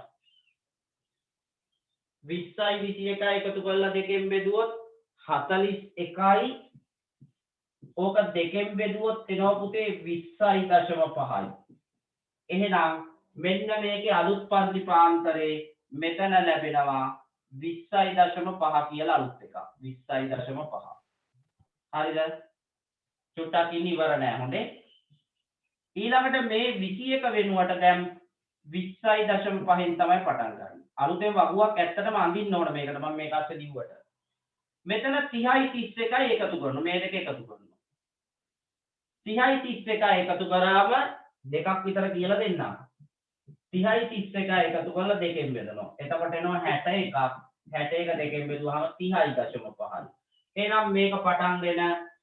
Speaker 1: 20යි 21යි එකතු කරලා දෙකෙන් බෙදුවොත් 41යි. ඕක දෙකෙන් බෙදුවොත් එනවා පුතේ 20.5යි. එහෙනම් මෙන්න මේකේ අලුත් පන්ති පාන්තරේ මෙතන ලැබෙනවා 20.5 කියලා අලුත් එකක්. 20.5. හරිද? චුට්ටක් ඉන්න ඉවර නෑ හොඳේ. ඊළඟට මේ 21 වෙනුවට දැන් 20.5න් තමයි පටන් ගන්න. අලුතෙන් වගුවක් ඇත්තටම අඳින්න ඕන මේකට. මම මේක අස්සේ ලිව්වට. මෙතන 30යි 31යි එකතු කරනවා. මේ දෙක එකතු කරනවා. 30යි 31යි එකතු කරාම දෙකක් විතර කියලා දෙන්නම්. 30යි 31යි එකතු කරලා දෙකෙන් බෙදනවා. එතකොට එනවා 61ක්. 61 දෙකෙන් බෙදුවාම 30.5. එහෙනම් මේක පටන් ගෙන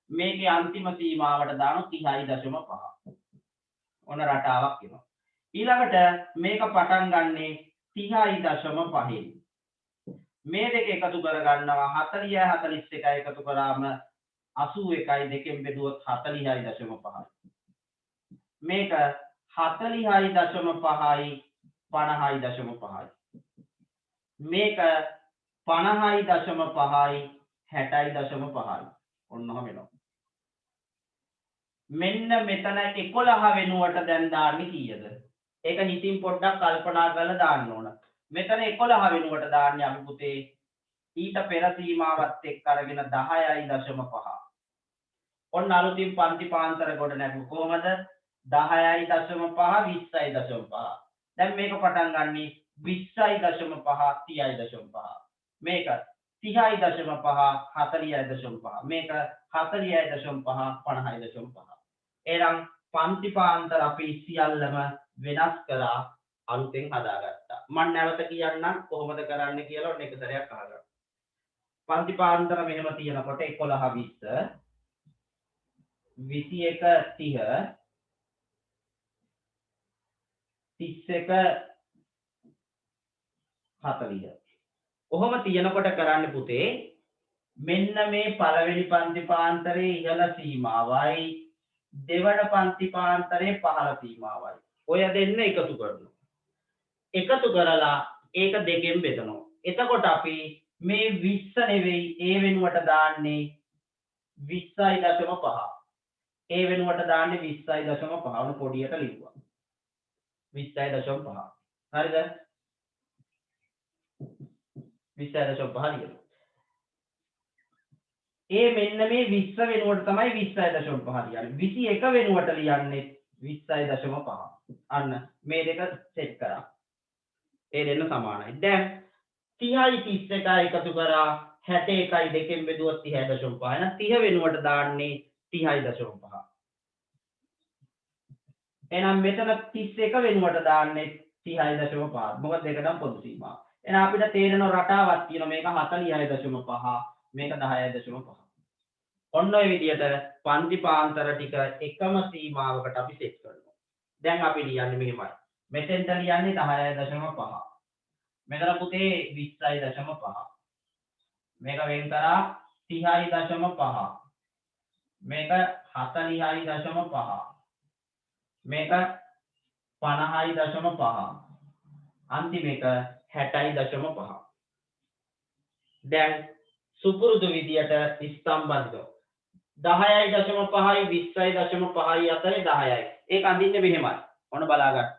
Speaker 1: මේකේ අන්තිම සීමාවට දානවා 30.5. ඔන්න රටාවක් එනවා. ඊළඟට මේක පටන් ගන්නේ 30.5. මේ දෙක එකතු කර ගන්නවා 40 41 එකතු කරාම 81යි දෙකෙන් බෙදුවොත් 40.5. මේක 40.5යි 50.5යි. මේක 50.5යි 60.5යි. ඔන්නම වෙනවා. මෙන්න මෙතන 11 වෙනුවට දැන් දාන්නේ කීයද? ඒක හිතින් පොඩ්ඩක් කල්පනා කරලා දාන්න ඕන. මෙතන 11 වෙනුවට දාන්නේ අපි පුතේ ඊට පෙර සීමාවත් එක්ක අරගෙන 10.5. ඔන්න අලුතින් පන්ති පාන්තර ගොඩ නැගු කොහමද? 10.5 20.5. දැන් මේක පටන් ගන්නේ 20.5 30.5. මේක 30.5 40.5. මේක 40.5 50.5. එහෙනම් පන්ති පාන්තර අපි සියල්ලම වෙනස් කරලා අලුතෙන් හදාගත්තා. මම නැවත කියන්නම් කොහොමද කරන්න කියලා ඔන්න එක සැරයක් අහගන්න. පන්ති පාන්තර මෙහෙම තියෙනකොට 11 20 21 30 31 40. ඔහොම තියෙනකොට කරන්න පුතේ මෙන්න මේ පළවෙනි පන්ති පාන්තරේ ඉහළ සීමාවයි දෙවන පන්ති පාන්තරේ පහළ සීමාවයි. ඔය දෙන්න එකතු කරනවා. එකතු කරලා ඒක දෙකෙන් බෙදනවා. එතකොට අපි මේ 20 නෙවෙයි ඒ වෙනුවට දාන්නේ 20.5. ඒ වෙනුවට දාන්නේ 20.5. උණු පොඩියට ලිව්වා. 20.5. හරිද? 20.5 ලියනවා. ඒ මෙන්න මේ 20 වෙනුවට තමයි 20.5 ලියන්නේ. 21 වෙනුවට ලියන්නේ 20.5. අන්න මේ දෙක සෙට් කරා. ඒ දෙන්න සමානයි. දැන් 30යි 31යි එකතු කරා 61යි දෙකෙන් බෙදුවොත් 30.5. එහෙනම් 30 වෙනුවට දාන්නේ 30.5. එහෙනම් මෙතන 31 වෙනුවට දාන්නේ 36.5. මොකද දෙකටම පොදු සීමාව. එහෙනම් අපිට තේරෙන රටාවක් තියෙනවා මේක 46.5 මේක 10.5. ඔන්න ඔය විදිහට පන්ති පාන්තර ටික එකම සීමාවකට අපි සෙට් කරනවා. දැන් අපි ලියන්නේ මෙහෙමයි. මෙතෙන්ට ලියන්නේ 10.5. මෙතන පුතේ 20.5. මේක වෙන් කරා 30.5. මේක 40.5. මේක 50.5. අන්තිම එක 60.5. දැන් සුපුරුදු විදියට ස්තම්භ 10.5යි 20.5යි අතරේ 10යි. ඒක අඳින්නේ මෙහෙමයි. ඔන්න බලා ගන්න.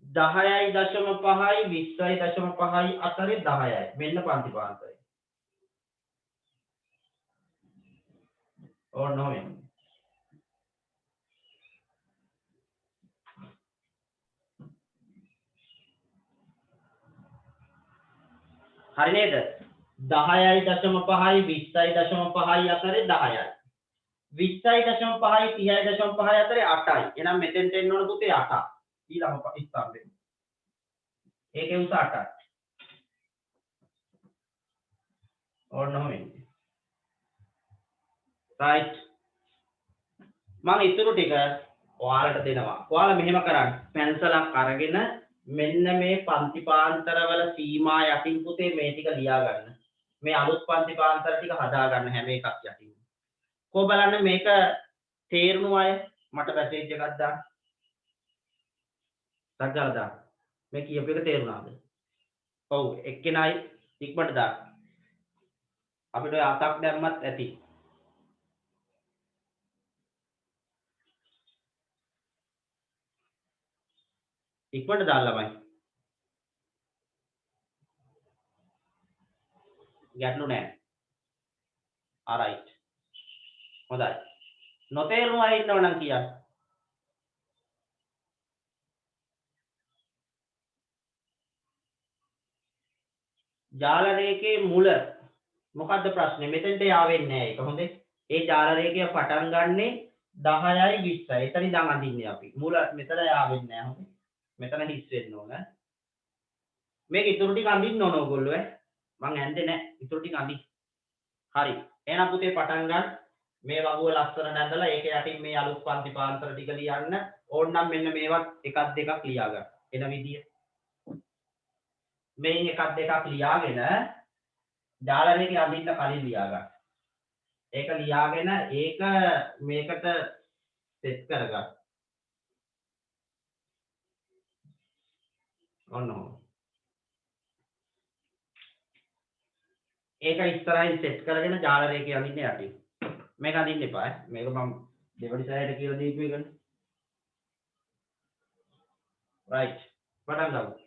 Speaker 1: 10.5යි 20.5යි අතරේ 10යි. මෙන්න පන්ති පාන්තරය. ඕන්න ඔය. හරි නේද? 10.5යි 20.5යි අතරේ 10යි. 20.5යි 30.5යි අතරේ 8යි. එහෙනම් මෙතෙන්ට එන්න ඕන පුතේ 8ක්. ඊළඟ ස්තම්භේ. ඒකේ උස 8යි. ඕන්න ඔය. right. මම ඉතුරු ටික ඔයාලට දෙනවා. ඔයාලා මෙහෙම කරන්න. පැන්සලක් අරගෙන මෙන්න මේ පන්ති පාන්තරවල සීමා යටින් පුතේ මේ ටික ලියා ගන්න. මේ අලුත් පන්ති පාන්තර ටික හදා ගන්න හැම එකක් යටින්. කො බලන්න මේක තේරුණු අය මට මැසේජ් එකක් දාන්න. සජ්ජාල දාන්න. මේ කියපු එක තේරුණාද? ඔව් එක්කෙනයි ඉක්මනට දාන්න. අපිට ඔය අතක් දැම්මත් ඇති. ඉක්මනට දාන්න ළමයි. ගැටලු නැහැ. alright. හොඳයි. නොතේරුණු අය ඉන්නව නම් කියන්න. ජාල රේඛයේ මුල මොකද්ද ප්‍රශ්නේ? මෙතෙන්ට යාවෙන්නේ නැහැ ඒක. හොඳේ. ඒ ජාල රේඛය පටන් ගන්නෙ 10යි 20යි. එතන ඉඳන් අඳින්නේ අපි. මුල මෙතන යාවෙන්නේ නැහැ. හොඳේ. මෙතන හිස් වෙන්න ඕන. මේක ඉතුරු ටික අඳින්න ඕන ඕගොල්ලෝ ඈ. මං ඇන්දේ නැහැ. ඉතුරු ටික අඳින්න. හරි. එහෙනම් පුතේ පටන් ගන්න. මේ වගුව ලස්සන නැඳලා ඒක යටින් මේ අලුත් පන්ති පාන්තර ටික ලියන්න. ඕන්නම් මෙන්න මේවත් එකක් දෙකක් ලියා ගන්න. එන විදිය. මේ එකක් දෙකක් ලියාගෙන ජාල රේඛය අඳින්න කලින් ලියා ගන්න. ඒක ලියාගෙන ඒක මේකට සෙට් කරගන්න. ඔන්න ඔහොම. ඒක ඉස්සරහින් සෙට් කරගෙන ජාල රේඛය අඳින්න යටින්. මේක අඳින්න එපා. මේක මම දෙවනි සැරේට කියලා දීපු එකනේ. right. පටන් ගමු.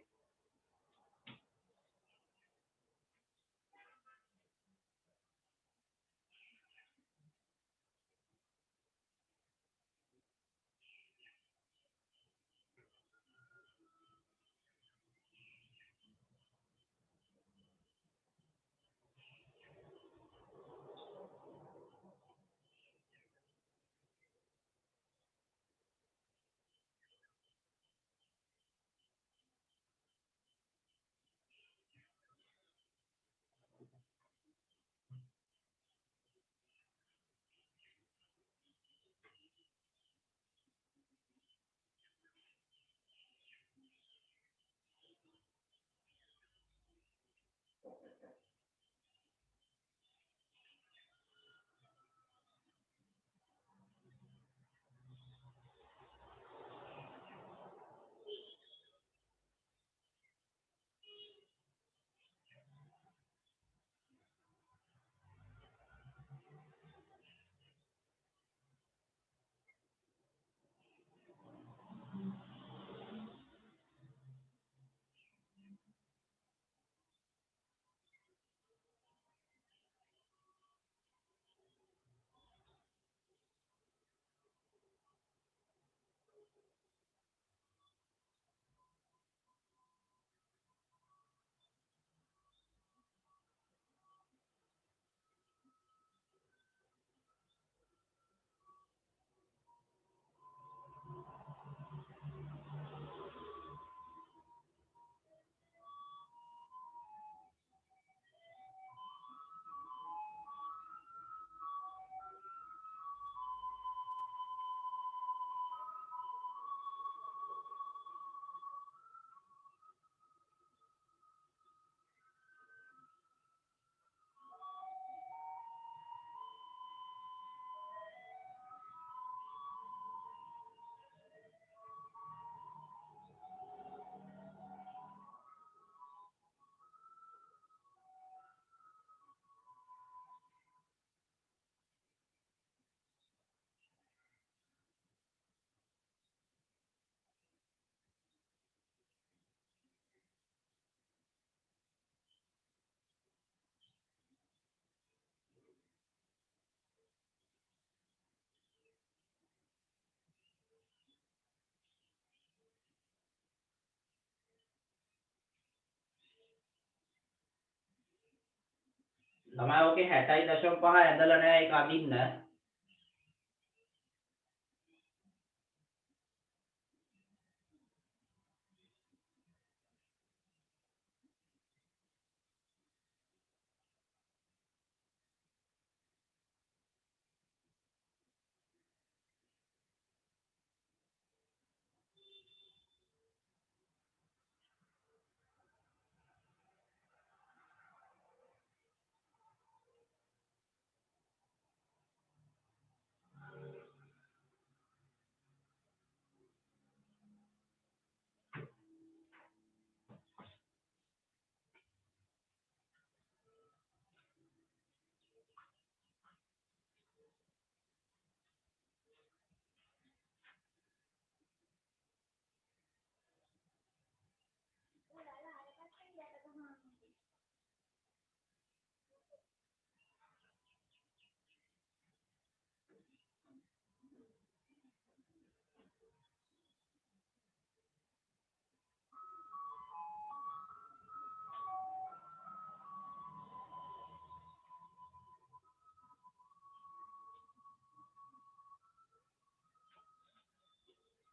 Speaker 1: ළමයි ඕකේ 60.5 ඇදලා නැහැ ඒක අඳින්න.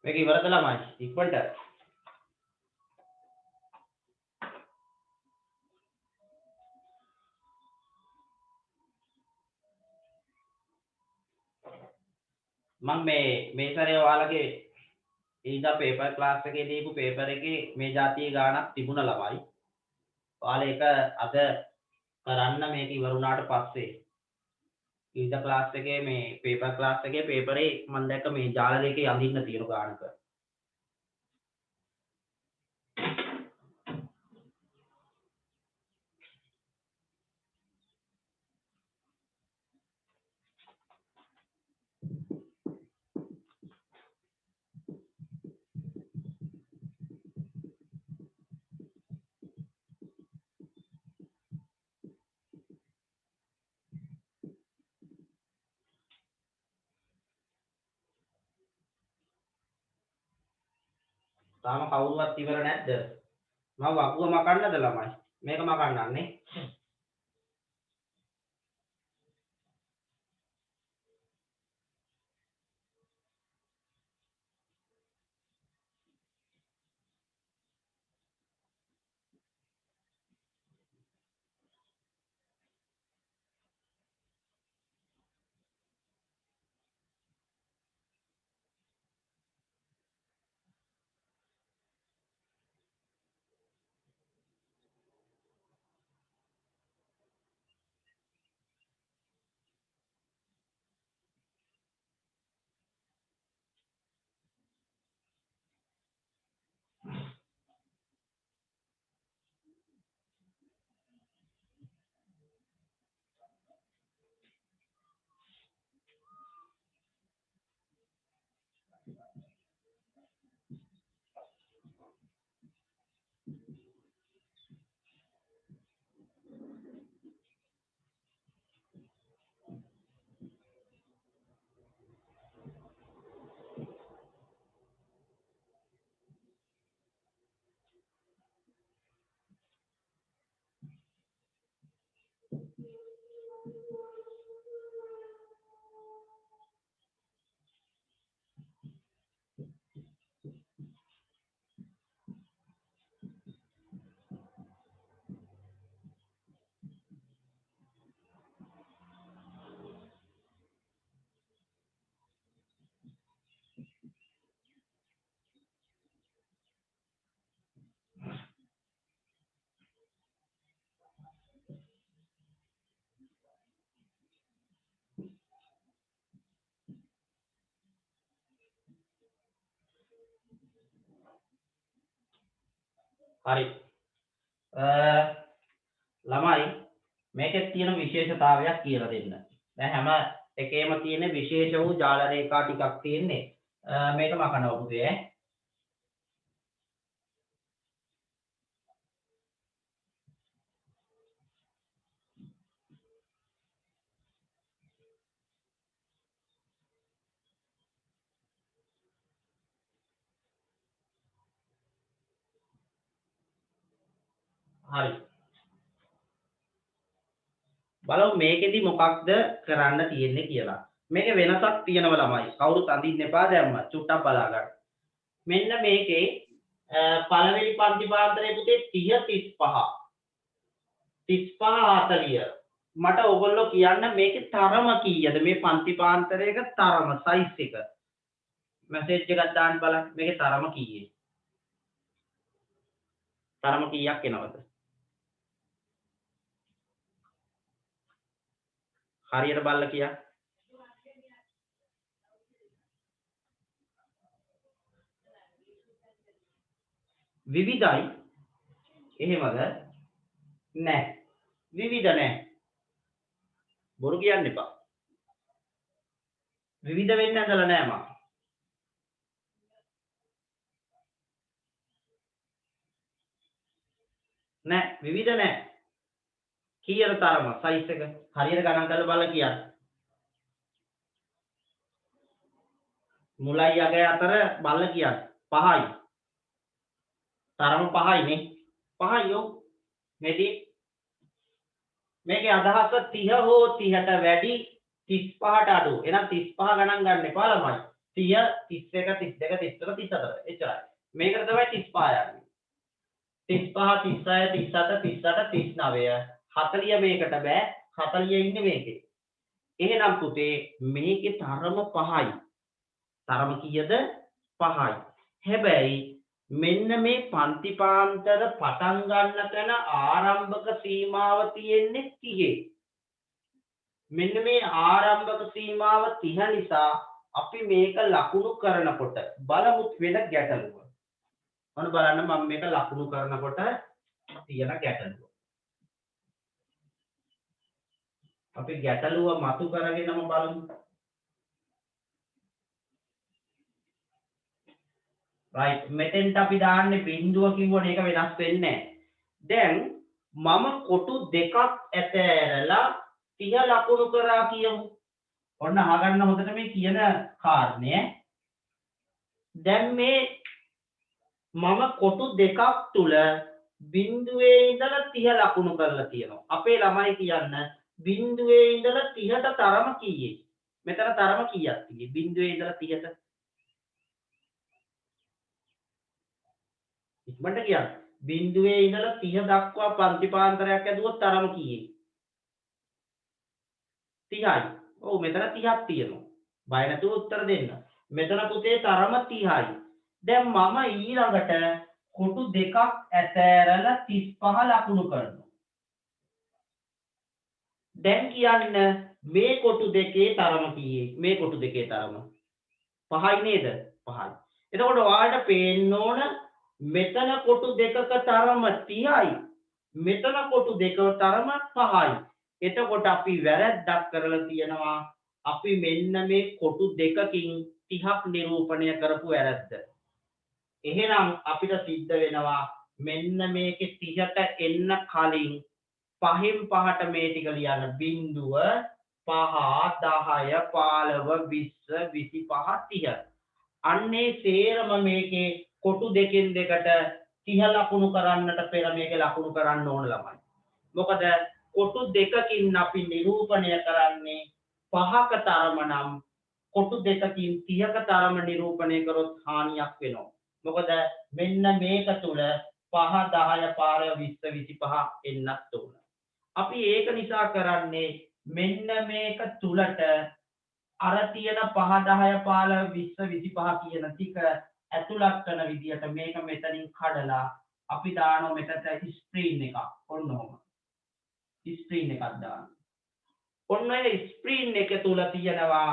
Speaker 1: මේක ඉවරද ළමයි? ඉක්මනට. මම මේ සැරේ ඔයාලගේ ඊදා පේපර් ක්ලාස් එකේ දීපු පේපර් එකේ මේ જાතියේ ගාණක් තිබුණා ළමයි. ඔයාලා ඒක අද කරන්න මේක ඉවර වුණාට පස්සේ ඊදා ක්ලාස් එකේ මේ පේපර් ක්ලාස් එකේ පේපරේ මම දැක්ක මේ ජාල දෙකේ අඳින්න තියෙන ගාණක. තාම කවුරුවත් ඉවර නැද්ද? මම වකුව මකන්නද ළමයි? මේක මකන්නන්නේ. හරි. ළමයි මේකේ තියෙන විශේෂතාවයක් කියලා දෙන්න. දැන් හැම එකේම තියෙන විශේෂ වූ ජාල රේඛා ටිකක් තියෙන්නේ. මේක මකනවා පුතේ. හරි. බලමු මේකෙදි මොකක්ද කරන්න තියෙන්නේ කියලා. මේක වෙනසක් තියෙනවා ළමයි. කවුරුත් අඳින්න එපා දැම්ම. චුට්ටක් බලා ගන්න. මෙන්න මේකේ පළවෙනි පන්ති පාන්තරයේ පුතේ 30 35 40 මට ඔයගොල්ලෝ කියන්න මේකේ තරම කීයද මේ පන්ති පාන්තරයක තරම සයිස් එක මැසේජ් එකක් දාන්න බලන්න මේකේ තරම කීයේ තරම කීයක් එනවද හරියට බලලා කියා විවිධයි එහෙමද නැහැ විවිධ නැහැ බොරු කියන්න එපා විවිධ වෙන්න ඇදලා නැහැ මම නෑ විවිධ නෑ කීයද තරම සයිස් එක හරියට ගණන් කරලා බලලා කියන්න මුලයි අගයි අතර බලලා කියන්න 5යි තරම 5යි නේ 5යි යෝ මේකේ අදහස 30 හෝ 30ට වැඩි 35ට අඩු එහෙනම් 35 ගණන් ගන්න එපා ළමයි 30 31 32 33 34 එච්චරයි මේකට තමයි 35 යන්නේ 35 36 37 38 39 40 මේකට බෑ 40 ඉන්නේ මේකේ එහෙනම් පුතේ මේකේ තරම 5යි තරම කීයද 5යි හැබැයි මෙන්න මේ පන්ති පාන්තර පටන් ගන්න තැන ආරම්භක සීමාව තියෙන්නේ 30 මෙන්න මේ ආරම්භක සීමාව 30 නිසා අපි මේක ලකුණු කරනකොට බලමු වෙන ගැටලුව මොන බලන්න මම මේක ලකුණු කරනකොට තියෙන ගැටලුව අපි ගැටලුව මතු කරගෙනම බලමු right මෙතෙන්ට අපි දාන්නේ බිඳුව කිව්වනේ ඒක වෙනස් වෙන්නේ නැහැ දැන් මම කොටු දෙකක් ඇතෑරලා 30 ලකුණු කරා කියමු ඔන්න අහගන්න හොඳට මේ කියන කාරණය දැන් මේ මම කොටු දෙකක් තුල බිඳුවේ ඉඳලා 30 ලකුණු කරලා තියෙනවා අපේ ළමයි කියන්න බිඳුවේ ඉඳලා 30ට තරම කීයේ මෙතන තරම කීයක් තියෙන්නේ බිඳුවේ ඉඳලා 30ට ඉක්මනට කියන්න බිඳුවේ ඉඳලා 30 දක්වා පන්ති පාන්තරයක් ඇදුවොත් තරම කීයේ 30යි ඔව් මෙතන 30ක් තියෙනවා බය නැතුව උත්තර දෙන්න මෙතන පුතේ තරම 30යි දැන් මම ඊළඟට කොටු දෙකක් ඇතෑරලා 35 ලකුණු කරනවා දැන් කියන්න මේ කොටු දෙකේ තරම කීයේ මේ කොටු දෙකේ තරම 5යි නේද 5යි එතකොට ඔයාලට පේන්න ඕන මෙතන කොටු දෙකක තරම 30යි මෙතන කොටු දෙකක තරම 5යි එතකොට අපි වැරැද්දක් කරලා තියෙනවා අපි මෙන්න මේ කොටු දෙකකින් 30ක් නිරූපණය කරපු වැරැද්ද එහෙනම් අපිට සිද්ධ වෙනවා මෙන්න මේකේ 30ට එන්න කලින් 5න් 5ට මේ ටික ලියන්න බිඳුව 5 10 15 20 25 30 අන්නේ සේරම මේකේ කොටු දෙකෙන් දෙකට 30 ලකුණු කරන්නට පෙර මේකේ ලකුණු කරන්න ඕන ළමයි මොකද කොටු දෙකකින් අපි නිරූපණය කරන්නේ 5ක තරම නම් කොටු දෙකකින් 30ක තරම නිරූපණය කරොත් හානියක් වෙනවා මොකද මෙන්න මේක තුල 5 10 15 20 25 එන්නත් ඕන අපි ඒක නිසා කරන්නේ මෙන්න මේක තුලට අර තියෙන 5 10 15 20 25 කියන ටික ඇතුළත් කරන විදියට මේක මෙතනින් කඩලා අපි දානවා මෙතනට ස්ක්‍රීන් එකක් ඔන්න ඔහොම ස්ක්‍රීන් එකක් දාන්න ඔන්න ඒ ස්ක්‍රීන් එක තුල තියෙනවා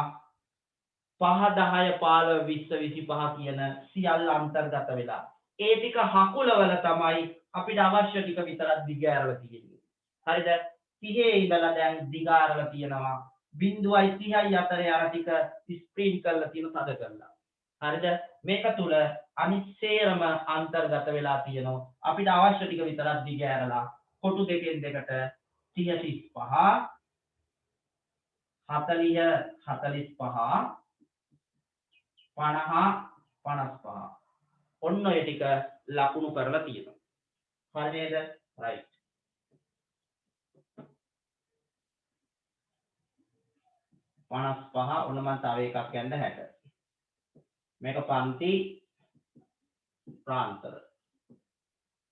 Speaker 1: 5 10 15 20 25 කියන සියල්ල අන්තර්ගත වෙලා ඒ ටික හකුලවල තමයි අපිට අවශ්‍ය ටික විතරක් දිගෑරලා තියෙන්නේ හරිද 30 ඉඳලා දැන් දිගාරලා තියෙනවා 0.30යි අතරේ අර ටික ස්ක්‍රීන් කරලා තියෙන තද කරලා හරිද මේක තුල අනිත් සේරම අන්තර්ගත වෙලා තියෙනවා අපිට අවශ්‍ය ටික විතරක් දිගෑරලා කොටු දෙකෙන් දෙකට 35 40 45 50 55 ඔන්න ඔය ටික ලකුණු කරලා තියෙනවා හරි නේද right 55 ඔන්න මම තව එකක් යන්න 60. මේක පන්ති ප්‍රාන්තර.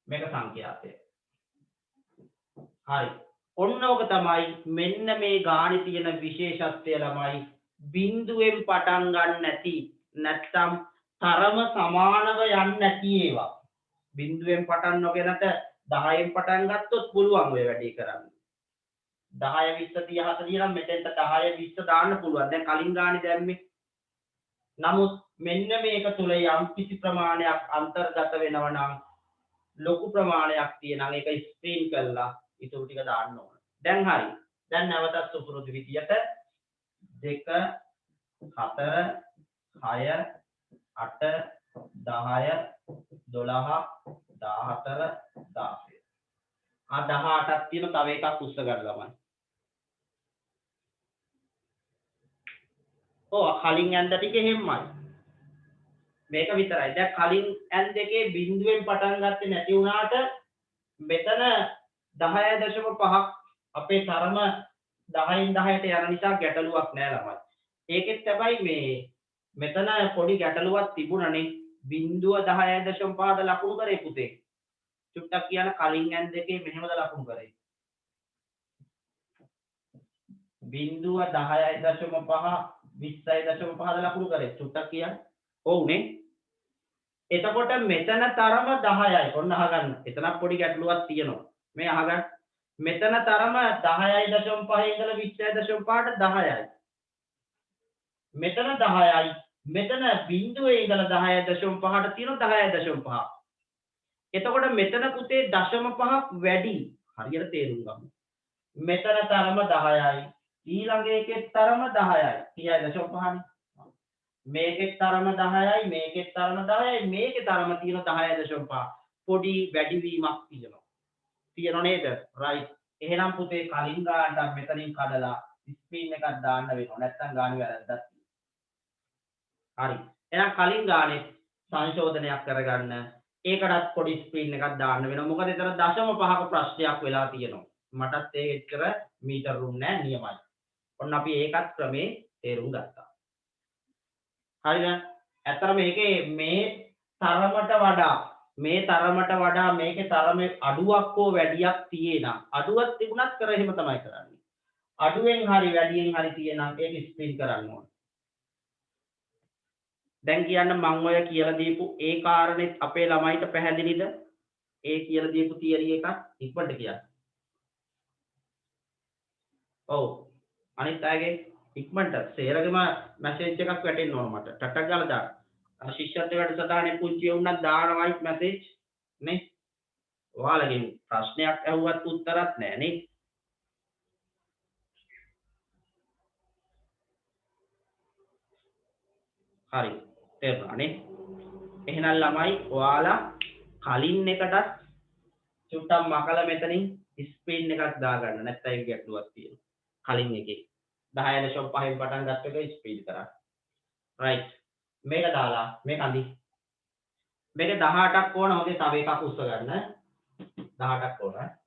Speaker 1: මේක සංඛ්‍යාතය. හරි. ඔන්න ඔක තමයි මෙන්න මේ ගානේ තියෙන විශේෂත්වය ළමයි බිඳුවෙන් පටන් ගන්න නැති නැත්තම් තරම සමානව යන්නේ නැති ඒවා. බිඳුවෙන් පටන් නොගෙනට 10න් පටන් ගත්තොත් පුළුවන් ඔය වැඩේ කරන්න. 10 20 30 40 නම් මෙතෙන්ට 10 20 දාන්න පුළුවන්. දැන් කලින් ගානේ දැම්මේ. නමුත් මෙන්න මේක තුල යම් කිසි ප්‍රමාණයක් අන්තර්ගත වෙනවා නම් ලොකු ප්‍රමාණයක් තියෙනවා. ඒක ස්ක්‍රීන් කරලා ඉතුරු ටික දාන්න ඕන. දැන් හරි. දැන් නැවතත් සුපුරුදු විදියට 2 4 6 8 10 12 14 16. 18ක් තියෙන තව එකක් උස්ස ගන්න ළමයි. ඔව් කලින් ඇඳ ටික එහෙමයි. මේක විතරයි. දැන් කලින් ඇඳ දෙකේ බිඳුවෙන් පටන් ගත්තේ නැති වුණාට මෙතන 10.5ක් අපේ තරම 10න් 10ට යන නිසා ගැටලුවක් නෑ ළමයි. ඒකෙත් හැබැයි මේ මෙතන පොඩි ගැටලුවක් තිබුණනේ. බිඳුව 10.5ද ලකුණු කරේ පුතේ. චුට්ටක් කියන කලින් ඇඳ දෙකේ මෙහෙමද ලකුණු කරේ. බිඳුව 10.5 20.5ද ලකුණු කරේ. චුට්ටක් කියන්න. ඔව්නේ. එතකොට මෙතන තරම 10යි. ඔන්න අහගන්න. එතනක් පොඩි ගැටලුවක් තියෙනවා. මේ අහගන්න. මෙතන තරම 10.5 ඉඳලා 20.5ට 10යි. මෙතන 10යි. මෙතන බිඳුවේ ඉඳලා 10.5ට තියෙන 10.5. එතකොට මෙතන පුතේ 0.5ක් වැඩි. හරියට තේරුම් ගමු. මෙතන තරම 10යි. ඊළඟ එකේ තරම 10යි. 10.5නේ. මේකේ තරම 10යි, මේකේ තරම 10යි, මේකේ තරම තියෙන 10.5. පොඩි වැඩිවීමක් තියෙනවා. තියෙනව නේද? රයිට්. එහෙනම් පුතේ කලින් ගානට මෙතනින් කඩලා ස්ක්‍රීන් එකක් දාන්න වෙනවා. නැත්තම් ගානේ වැරද්දක් තියෙනවා. හරි. එහෙනම් කලින් ගානේ සංශෝධනයක් කරගන්න. ඒකටත් පොඩි ස්ක්‍රීන් එකක් දාන්න වෙනවා. මොකද ඒතර 0.5ක ප්‍රශ්නයක් වෙලා තියෙනවා. මටත් ඒක එච්චර මීටර රුම් නෑ නියමයි. ඔන්න අපි ඒකත් ක්‍රමේ තේරුම් ගත්තා. හරිද? ඇත්තට මේකේ මේ තරමට වඩා මේකේ තරමේ අඩුවක් හෝ වැඩියක් තියෙනම් අඩුවක් තිබුණත් කර එහෙම තමයි කරන්නේ. අඩුවෙන් හරි වැඩියෙන් හරි තියෙනම් ඒක ස්ක්‍රීන් කරන්න ඕන. දැන් කියන්න මම ඔය කියලා දීපු ඒ කාරණෙත් අපේ ළමයිට පැහැදිලිද? ඒ කියලා දීපු තියරි එක ඉක්මනට කියන්න. ඔව්. අනිත් අයගේ ඉක්මනට සේරගෙම මැසේජ් එකක් වැටෙන්න ඕන මට. ටටක් ගාලා දාන්න. අර ශිෂ්‍යත්ව වැඩසටහනේ පුංචි වුණත් දානවයි මැසේජ් නේ. ඔයාලගෙන් ප්‍රශ්නයක් ඇහුවත් උත්තරත් නැහැ නේ. හරි. තේරුණානේ? එහෙනම් ළමයි ඔයාලා කලින් එකටත් චුට්ටක් මකලා මෙතනින් ස්ක්‍රීන් එකක් දාගන්න. නැත්නම් ඒක ගැටලුවක් තියෙනවා. කලින් එකේ 10.5න් පටන් ගත්ත එක ස්පීඩ් කරා. රයිට්. මේක දාලා මේක අඳි. මේක 18ක් ඕන. හොඳේ තව එකක් උස්ස ගන්න. 18ක් ඕන.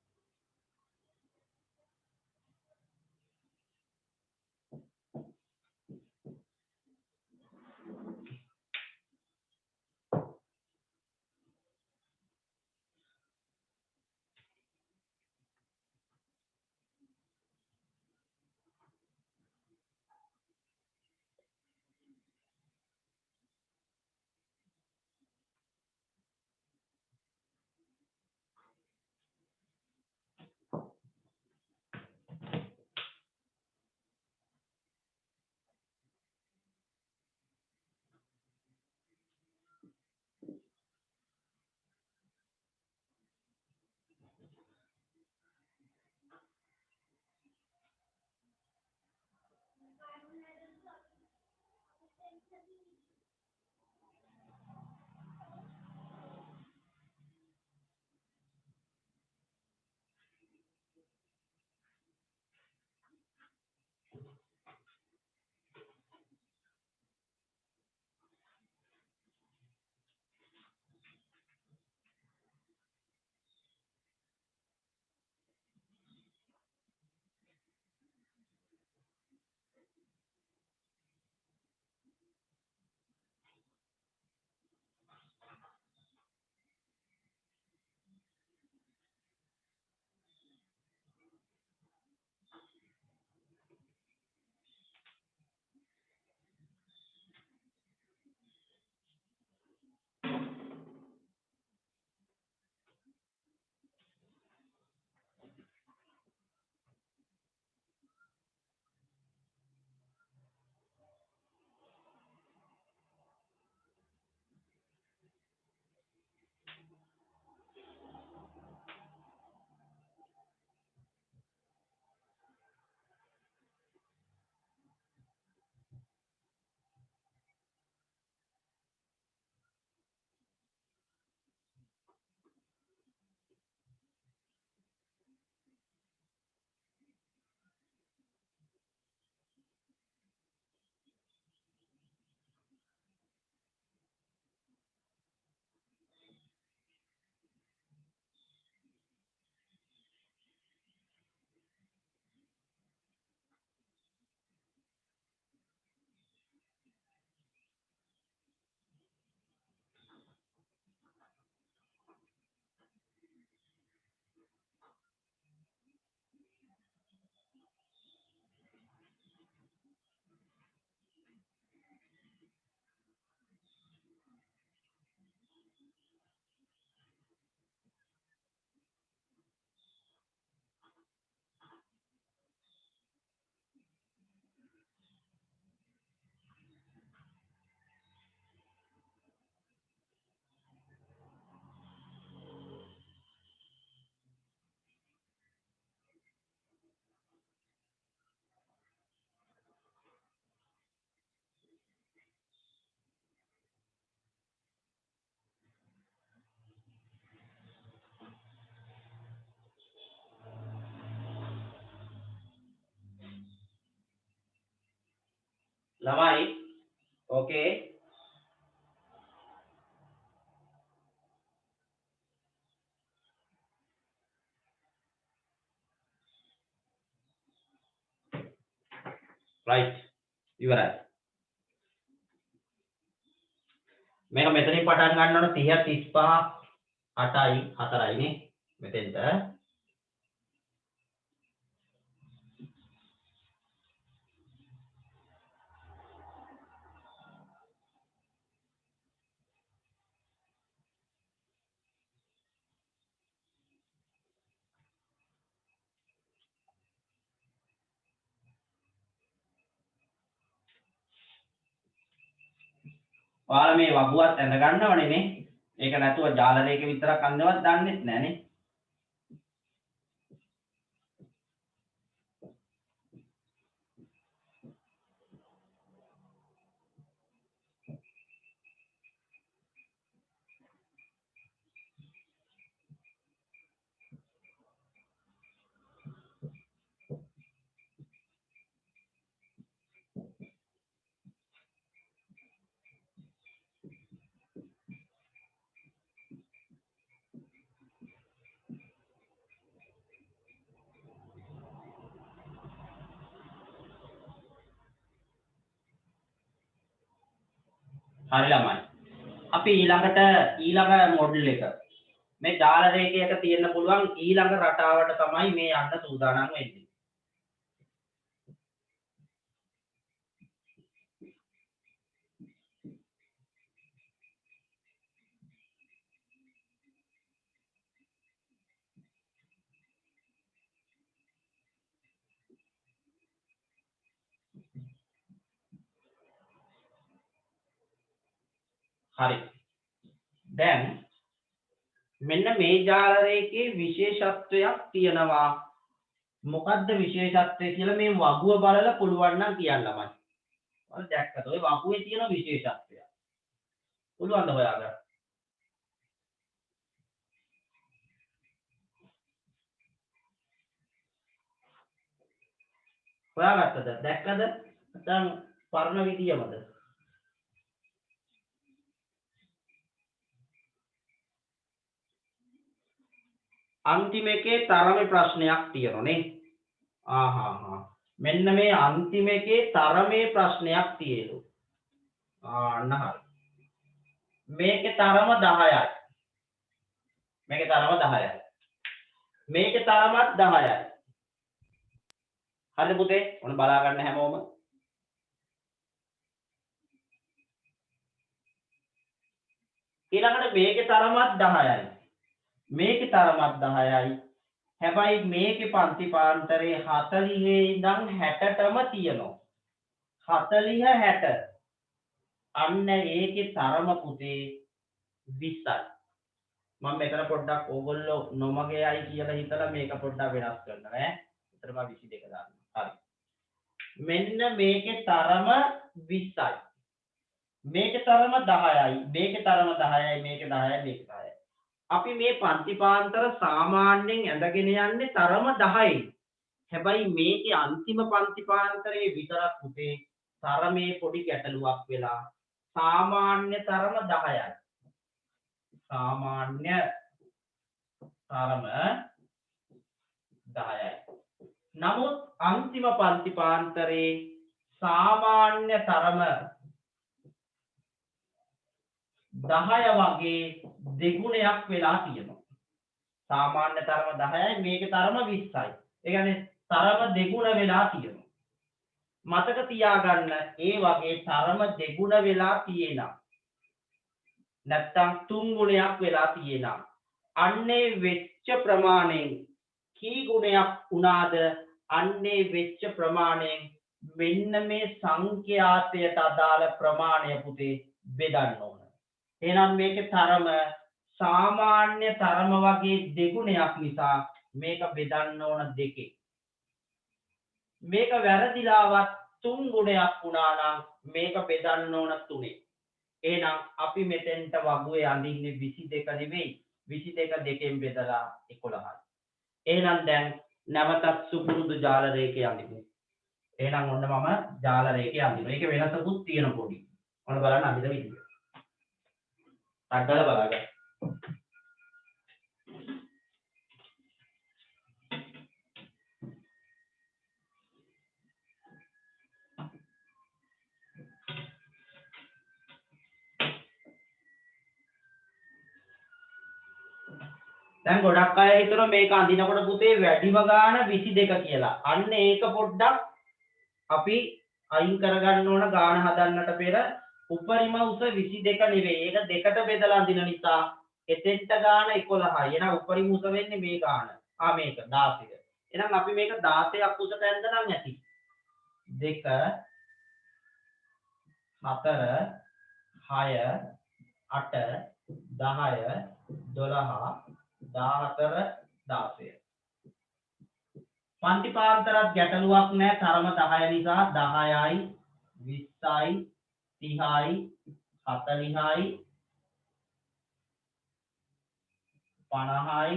Speaker 1: ළමයි ඕකේ රයිට් ඉවරයි මේක මෙතනින් පටන් ගන්න ඕන 30 35 8යි 4යි නේ මෙතෙන්ට ඔයාලා මේ වගුවත් ඇඳ ගන්නවනේ නේ ඒක නැතුව ජාල රේඛ විතරක් අඳිනවත් දන්නෙත් නෑනේ හරි ළමයි අපි ඊළඟ මොඩල් එක මේ ජාල රේඛයක තියෙන්න පුළුවන් ඊළඟ රටාවට තමයි මේ යන්න සූදානම් වෙන්නේ හරි දැන් මෙන්න මේ ජාල රේඛයේ විශේෂත්වයක් තියෙනවා මොකද්ද විශේෂත්වය කියලා මේ වගුව බලලා පුළුවන් නම් කියන්න ළමයි ඔයාලා දැක්කද ඔය වගුවේ තියෙන විශේෂත්වය පුළුවන් ද හොයාගන්න හොයාගත්තද දැක්කද නැත්නම් පරණ විදියමද අන්තිම එකේ තරමේ ප්‍රශ්නයක් තියෙනවා නේ මෙන්න මේ අන්තිම එකේ තරමේ ප්‍රශ්නයක් තියෙලු අන්න හරි මේකේ තරම 10යි මේකේ තරම 10යි මේකේ තරමත් 10යි හරිද පුතේ ඔන්න බලා ගන්න හැමෝම ඊළඟට මේකේ තරමත් 10යි මේකේ තරමත් 10යි හැබැයි මේකේ පන්ති පාන්තරේ 40 ඉඳන් 60ටම තියෙනවා 40 60 අන්න ඒකේ තරම පුතේ 20යි මම මෙතන පොඩ්ඩක් ඕගොල්ලෝ නොමගේයි කියලා හිතලා මේක පොඩ්ඩක් වෙනස් කරනවා ඈ එතන මම 22 දාන්නම් හරි මෙන්න මේකේ තරම 20යි මේකේ තරම 10යි මේකේ තරම 10යි මේකේ 10යි මේකේ 10යි අපි මේ පන්තිපාන්තර සාමාන්‍යයෙන් ඇඳගෙන යන්නේ තරම 10යි. හැබැයි මේකේ අන්තිම පන්තිපාන්තරයේ විතරක් පුතේ තරමේ පොඩි ගැටලුවක් වෙලා සාමාන්‍ය තරම 10යි. සාමාන්‍ය තරම 10යි. නමුත් අන්තිම පන්තිපාන්තරයේ සාමාන්‍ය තරම 10 වගේ දෙගුණයක් වෙලා තියෙනවා. සාමාන්‍ය තරම 10යි මේකේ තරම 20යි. ඒ කියන්නේ තරම දෙගුණ වෙලා තියෙනවා. මතක තියාගන්න ඒ වගේ තරම දෙගුණ වෙලා තියෙනවා. නැත්තම් තුන් ගුණයක් වෙලා තියෙනවා. අන්නේ වෙච්ච ප්‍රමාණයෙන් කී ගුණයක් වුණාද අන්නේ වෙච්ච ප්‍රමාණයෙන් මෙන්න මේ සංඛ්‍යාතයට අදාළ ප්‍රමාණය පුතේ බෙදන්න ඕන. එහෙනම් මේකේ තරම සාමාන්‍ය තරම වගේ දෙගුණයක් නිසා මේක බෙදන්න ඕන දෙකේ. මේක වැරදිලාවත් තුන් ගුණයක් වුණා නම් මේක බෙදන්න ඕන තුනේ. එහෙනම් අපි මෙතෙන්ට වගුවේ අඳින්නේ 22 නෙවෙයි 22 දෙකෙන් බෙදලා 11යි. එහෙනම් දැන් නැවතත් සුපුරුදු ජාල රේඛය අඳිමු. එහෙනම් ඔන්න මම ජාල රේඛය අඳිනවා. ඒකේ වෙනසකුත් තියෙන පොඩි. ඔන්න බලන්න අඳින විදිය. අඩල බලන්න. දැන් ගොඩක් අය හිතනවා මේක අඳිනකොට පුතේ වැඩිම ගාන 22 කියලා. අන්න ඒක පොඩ්ඩක් අපි අයින් කරගන්න ඕන ගාන හදන්නට පෙර උපරිම උස 22 නෙවෙයි. ඒක දෙකට බෙදලා අඳින නිසා එතෙන්ට ගාන 11යි. එහෙනම් උපරිම උස වෙන්නේ මේ ගාන. මේක 16. එහෙනම් අපි මේක 16ක් උසට ඇඳනම් ඇති. 2 4 6 8 10 12 14 16. පන්ති පාන්තරත් ගැටලුවක් නැහැ. තරම 10 නිසා 10යි 20යි 30යි 40යි 50යි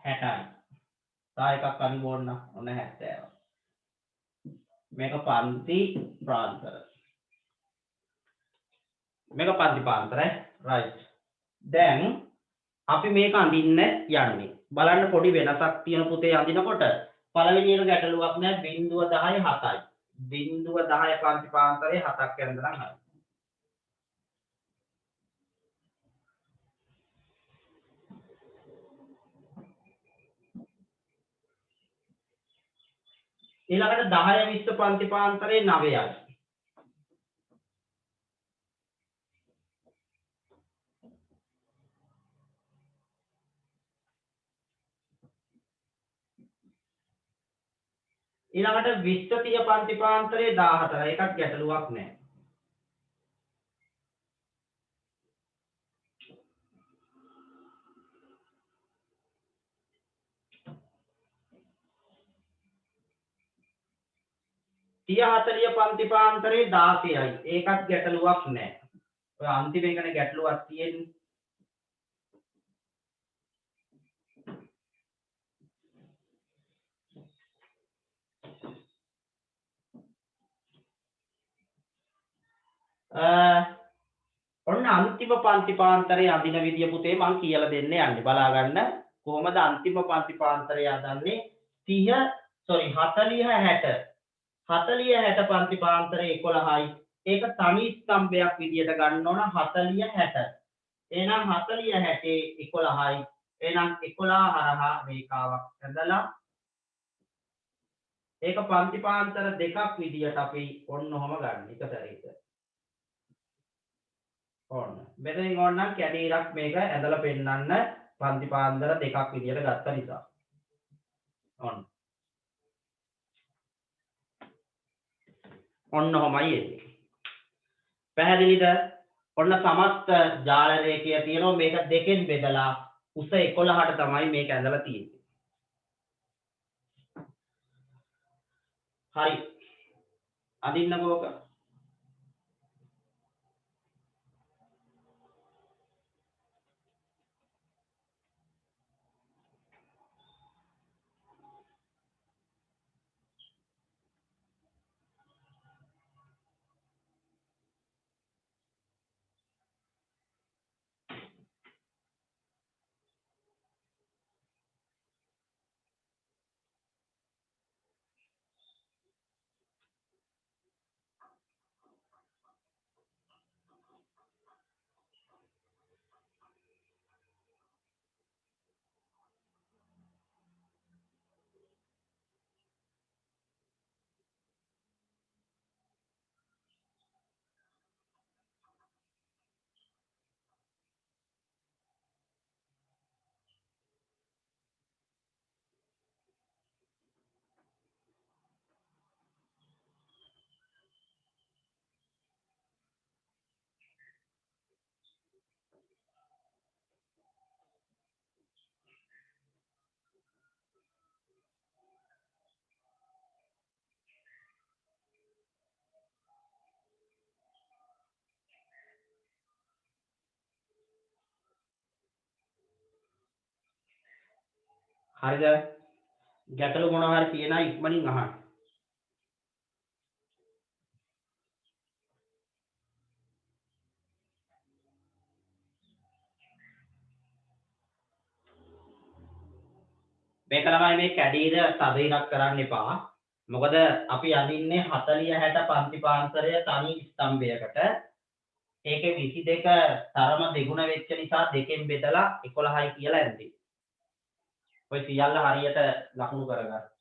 Speaker 1: 60යි. තව එකක් අනින්න ඕන ඔන්න 70. මේක පන්ති පාන්තර. මේක පන්ති පාන්තරයි. රයිට්. දැන් අපි මේක අඳින්න යන්නේ. බලන්න පොඩි වෙනසක් තියෙන පුතේ අඳිනකොට. පළවෙනි එක ගැටලුවක් නැහැ 0.10 7යි. 0.10 පන්ති පාන්තරේ 7ක් යනදනම් හරි. ඊළඟට 10 20 පන්ති පාන්තරේ 9යි. ඊළඟට 20 30 පන්ති පාන්තරේ 14. ඒකත් ගැටලුවක් නැහැ. තිය 40 පන්ති පාන්තරේ 16යි. ඒකත් ගැටලුවක් නැහැ. ඔය අන්තිම එකනේ ගැටලුවක් තියෙන්නේ. ඔන්න අන්තිම පන්ති පාන්තරේ අඳින විදිය පුතේ මම කියලා දෙන්න යන්නේ. බලා ගන්න කොහොමද අන්තිම පන්ති පාන්තරේ අඳන්නේ 40 60 40 60 පන්ති පාන්තරේ 11යි. ඒක තනි ස්තම්භයක් විදියට ගන්න ඕන 40 60. එහෙනම් 40 60 11යි. එහෙනම් 11 හරහා රේඛාවක් ඇඳලා ඒක පන්ති පාන්තර දෙකක් විදියට අපි ඔන්න ඔහම ගන්න එක සැරේට. ඕන්න. මෙතනින් ඕනනම් කැඩීරක් මේක ඇඳලා පෙන්නන්න පන්ති පාන්දර දෙකක් විදියට ගත්ත නිසා. ඔන්න. ඔන්න ඔහමයි එන්නේ. පැහැදිලිද? ඔන්න සමස්ත ජාල රේඛය තියෙනවා මේක දෙකෙන් බෙදලා උස 11ට තමයි මේක ඇඳලා තියෙන්නේ. හරි. අඳින්නකෝ ඔක. හරිද? ගැටලු මොනවා හරි තියෙනවා ඉක්මනින් අහන්න. මේක ළමයි මේ කැඩීර තද ඉරක් කරන්න එපා. මොකද අපි අඳින්නේ 40 60 පන්ති පාන්තරය තනි ස්තම්භයකට. ඒකේ 22 තරම දෙගුණ වෙච්ච නිසා දෙකෙන් බෙදලා 11යි කියලා ඇද්දි. ඔය සියල්ල හරියට ලකුණු කරගන්න.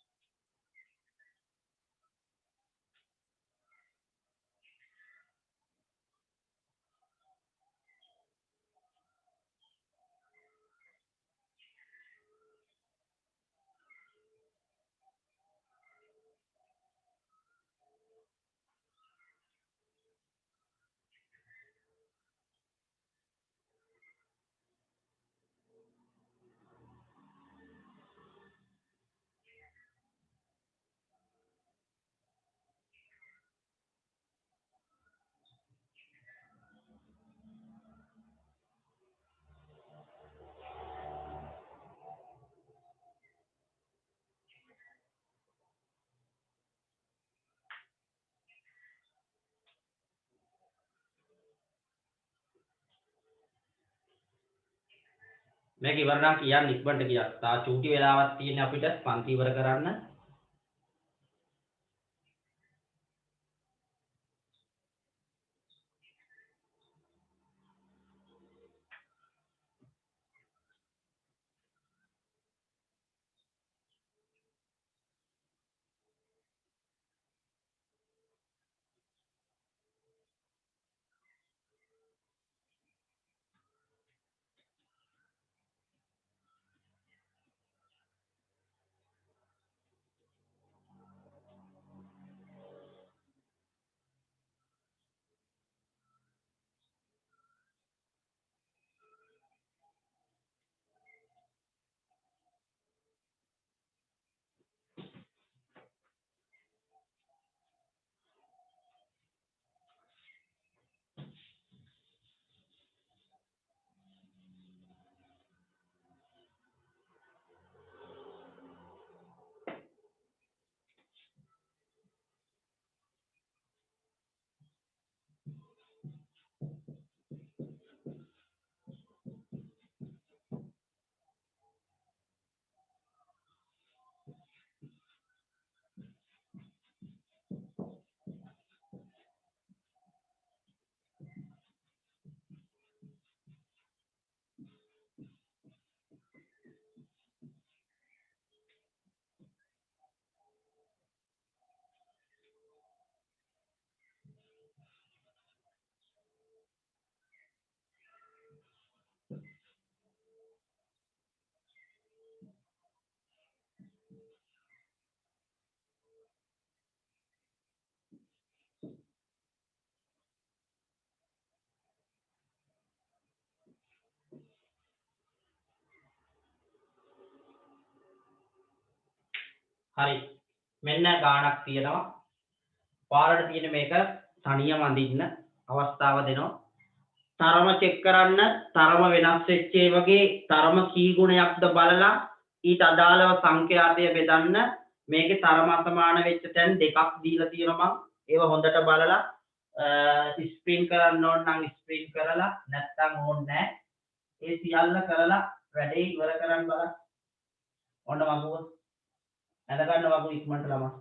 Speaker 1: මේක ඉවර නම් කියන්න ඉක්මනට කියන්න. තා චූටි වෙලාවක් තියෙන අපිට පන්ති ඉවර කරන්න. හරි. මෙන්න ගාණක් තියෙනවා. පාරට තියෙන මේක තනියම අඳින්න අවස්ථාව දෙනවා. තරම චෙක් කරන්න, තරම වෙනස් වෙච්ච ඒ වගේ තරම කී ගුණයක්ද බලලා ඊට අදාළව සංඛ්‍යාතය බෙදන්න. මේකේ තරම අසමාන වෙච්ච තැන් දෙකක් දීලා තියෙනවා මම. ඒව හොඳට බලලා ස්ප්‍රින් කරන්න ඕන නම් ස්ප්‍රින් කරලා නැත්තම් ඕනේ නැහැ. ඒ සියල්ල කරලා වැඩේ ඉවර කරන්න බලන්න. ඔන්න මගුව. ඇඳ ගන්න මගුව ඉක්මනට ළමා.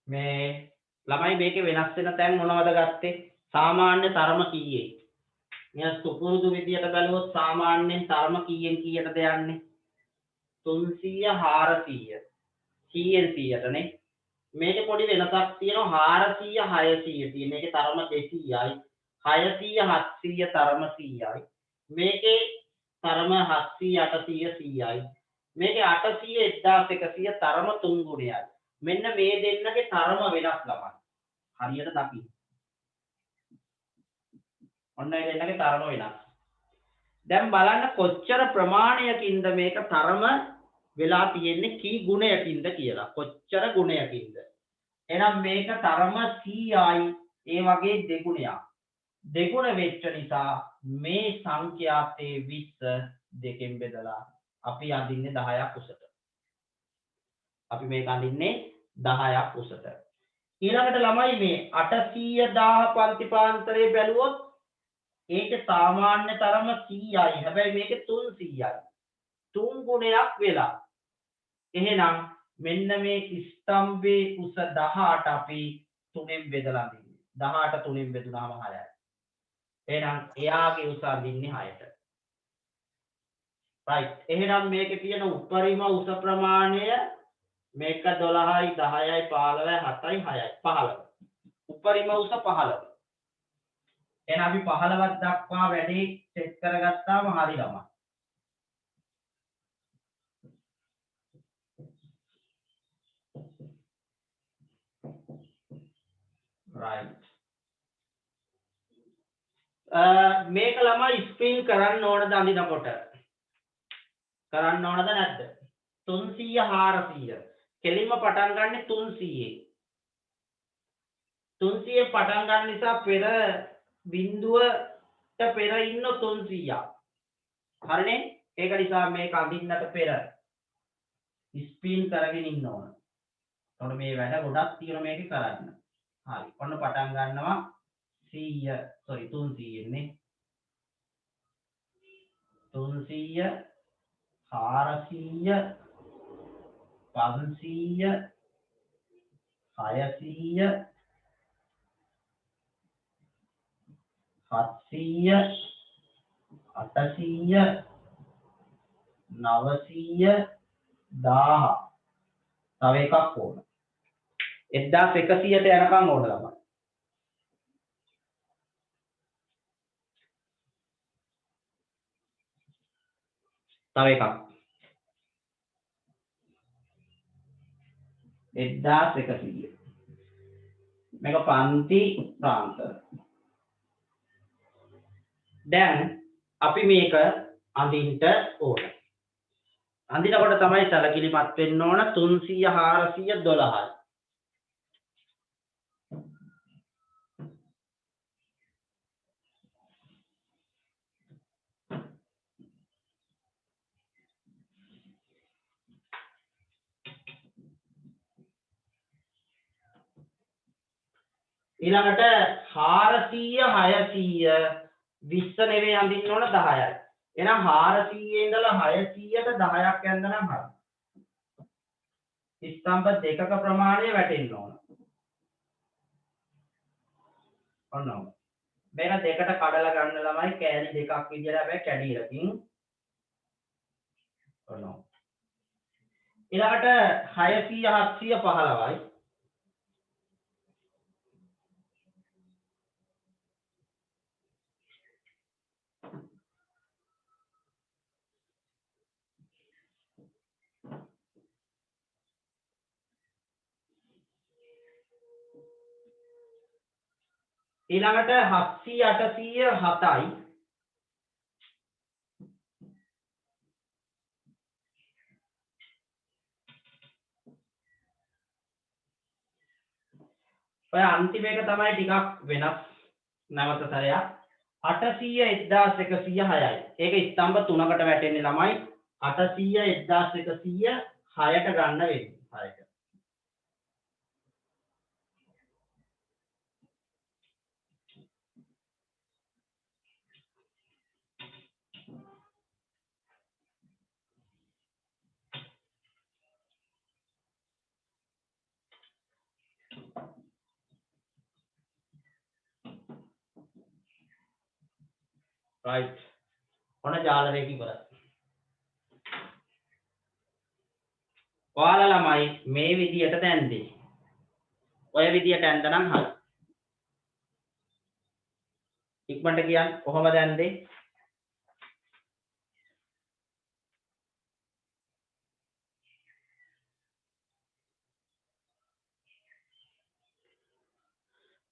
Speaker 1: මේ ළමයි මේකේ වෙනස් වෙන තැන් මොනවද ගත්තේ? සාමාන්‍ය තරම කීයේ? මෙයා සුපුරුදු විදියට බැලුවොත් සාමාන්‍යයෙන් තරම කීයෙන් කීයටද යන්නේ? 300 400 100න් 100ටනේ. මේකේ පොඩි වෙනසක් තියෙනවා 400 600 තියෙන. මේකේ තරම 200යි. 600 700 තරම 100යි. මේකේ තරම 700 800 100යි. මේකේ 800 1100 තරම 3 ගුණයයි. මෙන්න මේ දෙන්නගේ තරම වෙනස් ළමයි. හරියට දකින්න. ඔන්න ඒ දෙන්නගේ තරම වෙනස්. දැන් බලන්න කොච්චර ප්‍රමාණයකින්ද මේක තරම වෙලා තියෙන්නේ කී ගුණයකින්ද කියලා. කොච්චර ගුණයකින්ද? එහෙනම් මේක තරම 100යි ඒ වගේ දෙගුණයක්. දෙගුණ වෙච්ච නිසා මේ සංඛ්‍යාතේ 20 දෙකෙන් බෙදලා අපි අඳින්නේ 10ක් උසට. අපි මේක අඳින්නේ 10ක් උසට. ඊළඟට ළමයි මේ 800 1000 පන්තිපාන්තරේ බැලුවොත් ඒකේ සාමාන්‍ය තරම 100යි. හැබැයි මේකේ 300යි. 3 ගුණයක් වෙලා. එහෙනම් මෙන්න මේ ස්තම්භයේ උස 18 අපි 3ෙන් බෙදලා අඳින්නේ. 18 3ෙන් බෙදුනහම 6යි. එහෙනම් එයාගේ උස අඳින්නේ 6ට. right. එහෙනම් මේකේ තියෙන උපරිම උස ප්‍රමාණය මේක 12යි 10යි 15යි 7යි 6යි 15. උපරිම උස 15. එහෙනම් අපි 15ක් දක්වා වැඩි සෙට් කරගත්තාම හරි ළමයි. right. මේක ළමයි ස්ප්‍රින් කරන්න ඕනද අඳිනකොට? කරන්න ඕනද නැද්ද? 300 400 කෙලින්ම පටන් ගන්න 300. 300 පටන් ගන්න නිසා පෙර බිඳුවට පෙර ඉන්න 300ක්. හරිනේ? ඒක නිසා මේක අඳින්නට පෙර ස්පීන් කරගෙන ඉන්න ඕන. එතකොට මේ වැඩ ගොඩක් තියෙනවා මේක කරන්න. හරි. ඔන්න පටන් ගන්නවා 300 නේ. 300 400 500 600 700 800 900 1000 තව එකක් ඕන 1100ට යනකම් ඕන ළමයි. තව එකක් 1100 මේක පන්ති ප්‍රාන්තර. දැන් අපි මේක අඳින්න ඕන. අඳිනකොට තමයි සැලකිලිමත් වෙන්න ඕන 300 400 12යි. ඊළඟට 400 600 20 නෙවෙයි අඳින්න ඕන 10යි. එහෙනම් 400 ඉඳලා 600ට 10ක් යන්න නම් හරි. ස්තම්භ දෙකක ප්‍රමාණය වැටෙන්න ඕන. ඔන්න. මේක දෙකට කඩලා ගන්න ළමයි කෑලි දෙකක් විදියට හැබැයි කැඩිලකින්. ඔන්න. ඊළඟට 600 700 15යි. ඊළඟට 700 800 7යි. ඔය අන්තිම එක තමයි ටිකක් වෙනස්. නැවත සැරයක් 800 1106යි. ඒක ස්තම්භ තුනකට වැටෙන්නේ ළමයි. 800 1100 6ට ගන්න වෙන්නේ. 6ට. right ඔන්න ජාලරයක ඉවරයි ඔයාලා ළමයි මේ විදියට දැන්දේ ඔය විදියට ඇන්දනම් හරි ඉක්මනට කියන්න කොහොමද ඇන්දේ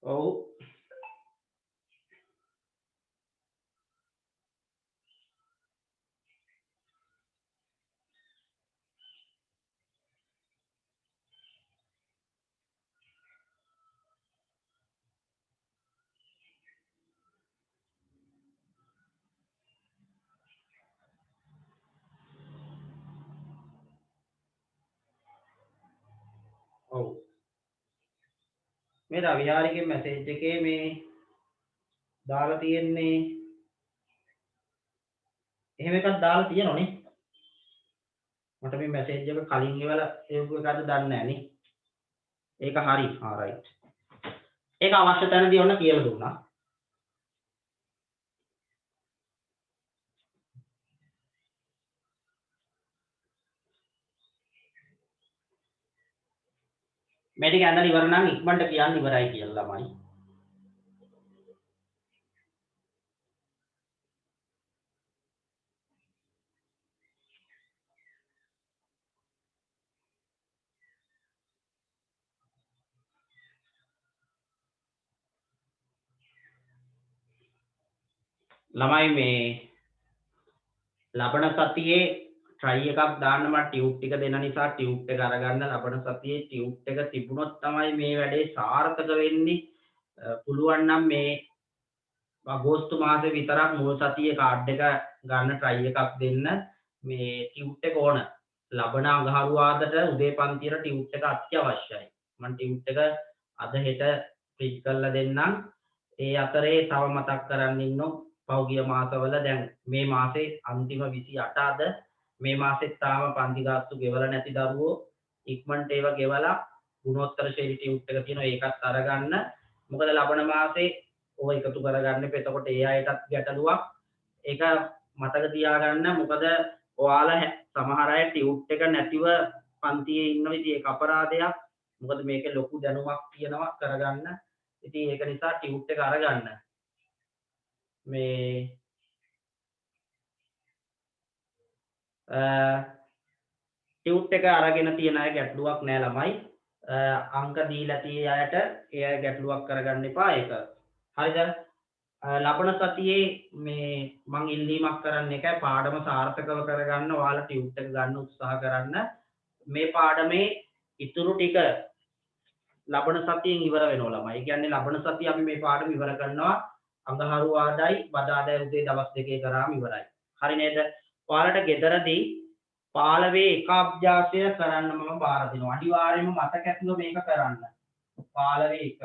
Speaker 1: ඔව් ඔව් මේ රවිහාරිගේ මැසේජ් එකේ මේ දාලා තියෙන්නේ එහෙම එකක් දාලා තියෙනවනේ මට මේ මැසේජ් එක කලින් ඉවලා එවපු එකක්ද දන්නේ නැහැ නේ ඒක හරි රයිට් ඒක අවශ්‍ය තැනදී ඔන්න කියලා දුන්නා මේ ටික ඇඳලා ඉවර නම් ඉක්මනට කියන්න ඉවරයි කියලා ළමයි ළමයි මේ ලබන සතියේ try එකක් දාන්න මම ටියුට් ටික දෙන නිසා ටියුට් එක අරගන්න ලබන සතියේ ටියුට් එක තිබුණොත් තමයි මේ වැඩේ සාර්ථක වෙන්නේ පුළුවන් නම් මේ අගෝස්තු මාසේ විතරක් මුල් සතියේ කාඩ් එක ගන්න try එකක් දෙන්න මේ ටියුට් එක ඕන ලබන අඟහරුවාදට උදේ පන්තියට ටියුට් එක අත්‍යවශ්‍යයි මම ටියුට් එක අද හෙට ප්‍රින්ට් කරලා දෙන්නම් ඒ අතරේ තව මතක් කරන්න ඉන්නෝ පෞගිය මාසවල දැන් මේ මාසේ අන්තිම 28 අද මේ මාසෙත් තාම පන්ති ගාස්තු ගෙවලා නැති දරුවෝ ඉක්මනට ඒවා ගෙවලා ගුණෝත්තර ශෛලී ටියුට් එක තියෙනවා ඒකත් අරගන්න මොකද ලබන මාසේ ඔය එකතු කරගන්න එතකොට ඒ අයටත් ගැටලුවක් ඒක මතක තියාගන්න මොකද ඔයාලා සමහර අය ටියුට් එක නැතිව පන්තියේ ඉන්න විදිහ ඒක අපරාධයක් මොකද මේකේ ලොකු දැනුමක් තියෙනවා කරගන්න ඉතින් ඒක නිසා ටියුට් එක අරගන්න මේ ටියුට් එක අරගෙන තියෙන අය ගැටලුවක් නෑ ළමයි අංක දීලා තියෙ අයට ඒ අය ගැටලුවක් කරගන්න එපා ඒක හරිද ලබන සතියේ මේ මං ඉල්ලීමක් කරන්න එකයි පාඩම සාර්ථකව කරගන්න ඔයාලා ටියුට් එක ගන්න උත්සාහ කරන්න මේ පාඩමේ ඉතුරු ටික ලබන සතියෙන් ඉවර වෙනවා ළමයි. ඒ කියන්නේ ලබන සතිය අපි මේ පාඩම ඉවර කරනවා අඟහරුවාදයි බදාදා උදේ දවස් දෙකේ කරාම ඉවරයි. හරි නේද? ඔයාලට ගෙදරදී 15 එක අභ්‍යාසය කරන්න මම බාර දෙනවා. අනිවාර්යයෙන්ම මතක ඇතුව මේක කරන්න. 15 එක.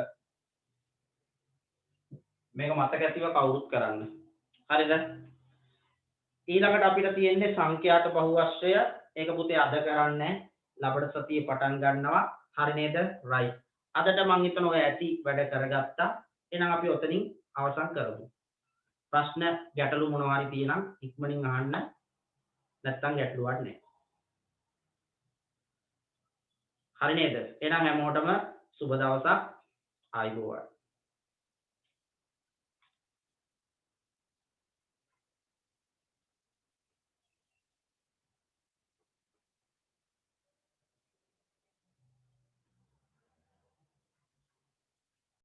Speaker 1: මේක මතක ඇතිව කවුරුත් කරන්න. හරිද? ඊළඟට අපිට තියෙන්නේ සංඛ්‍යාත බහුවශ්‍රය. ඒක පුතේ අද කරන්නේ ලබන සතියේ පටන් ගන්නවා. හරි නේද? right. අදට මං හිතනවා ඔය ඇති වැඩ කරගත්තා. එහෙනම් අපි ඔතනින් අවසන් කරමු. ප්‍රශ්න ගැටලු මොනවා හරි තියෙනම් ඉක්මනින් අහන්න. නැත්තම් ගැටලුවක් නැහැ. හරි නේද? එහෙනම් හැමෝටම සුබ දවසක් ආයුබෝවන්.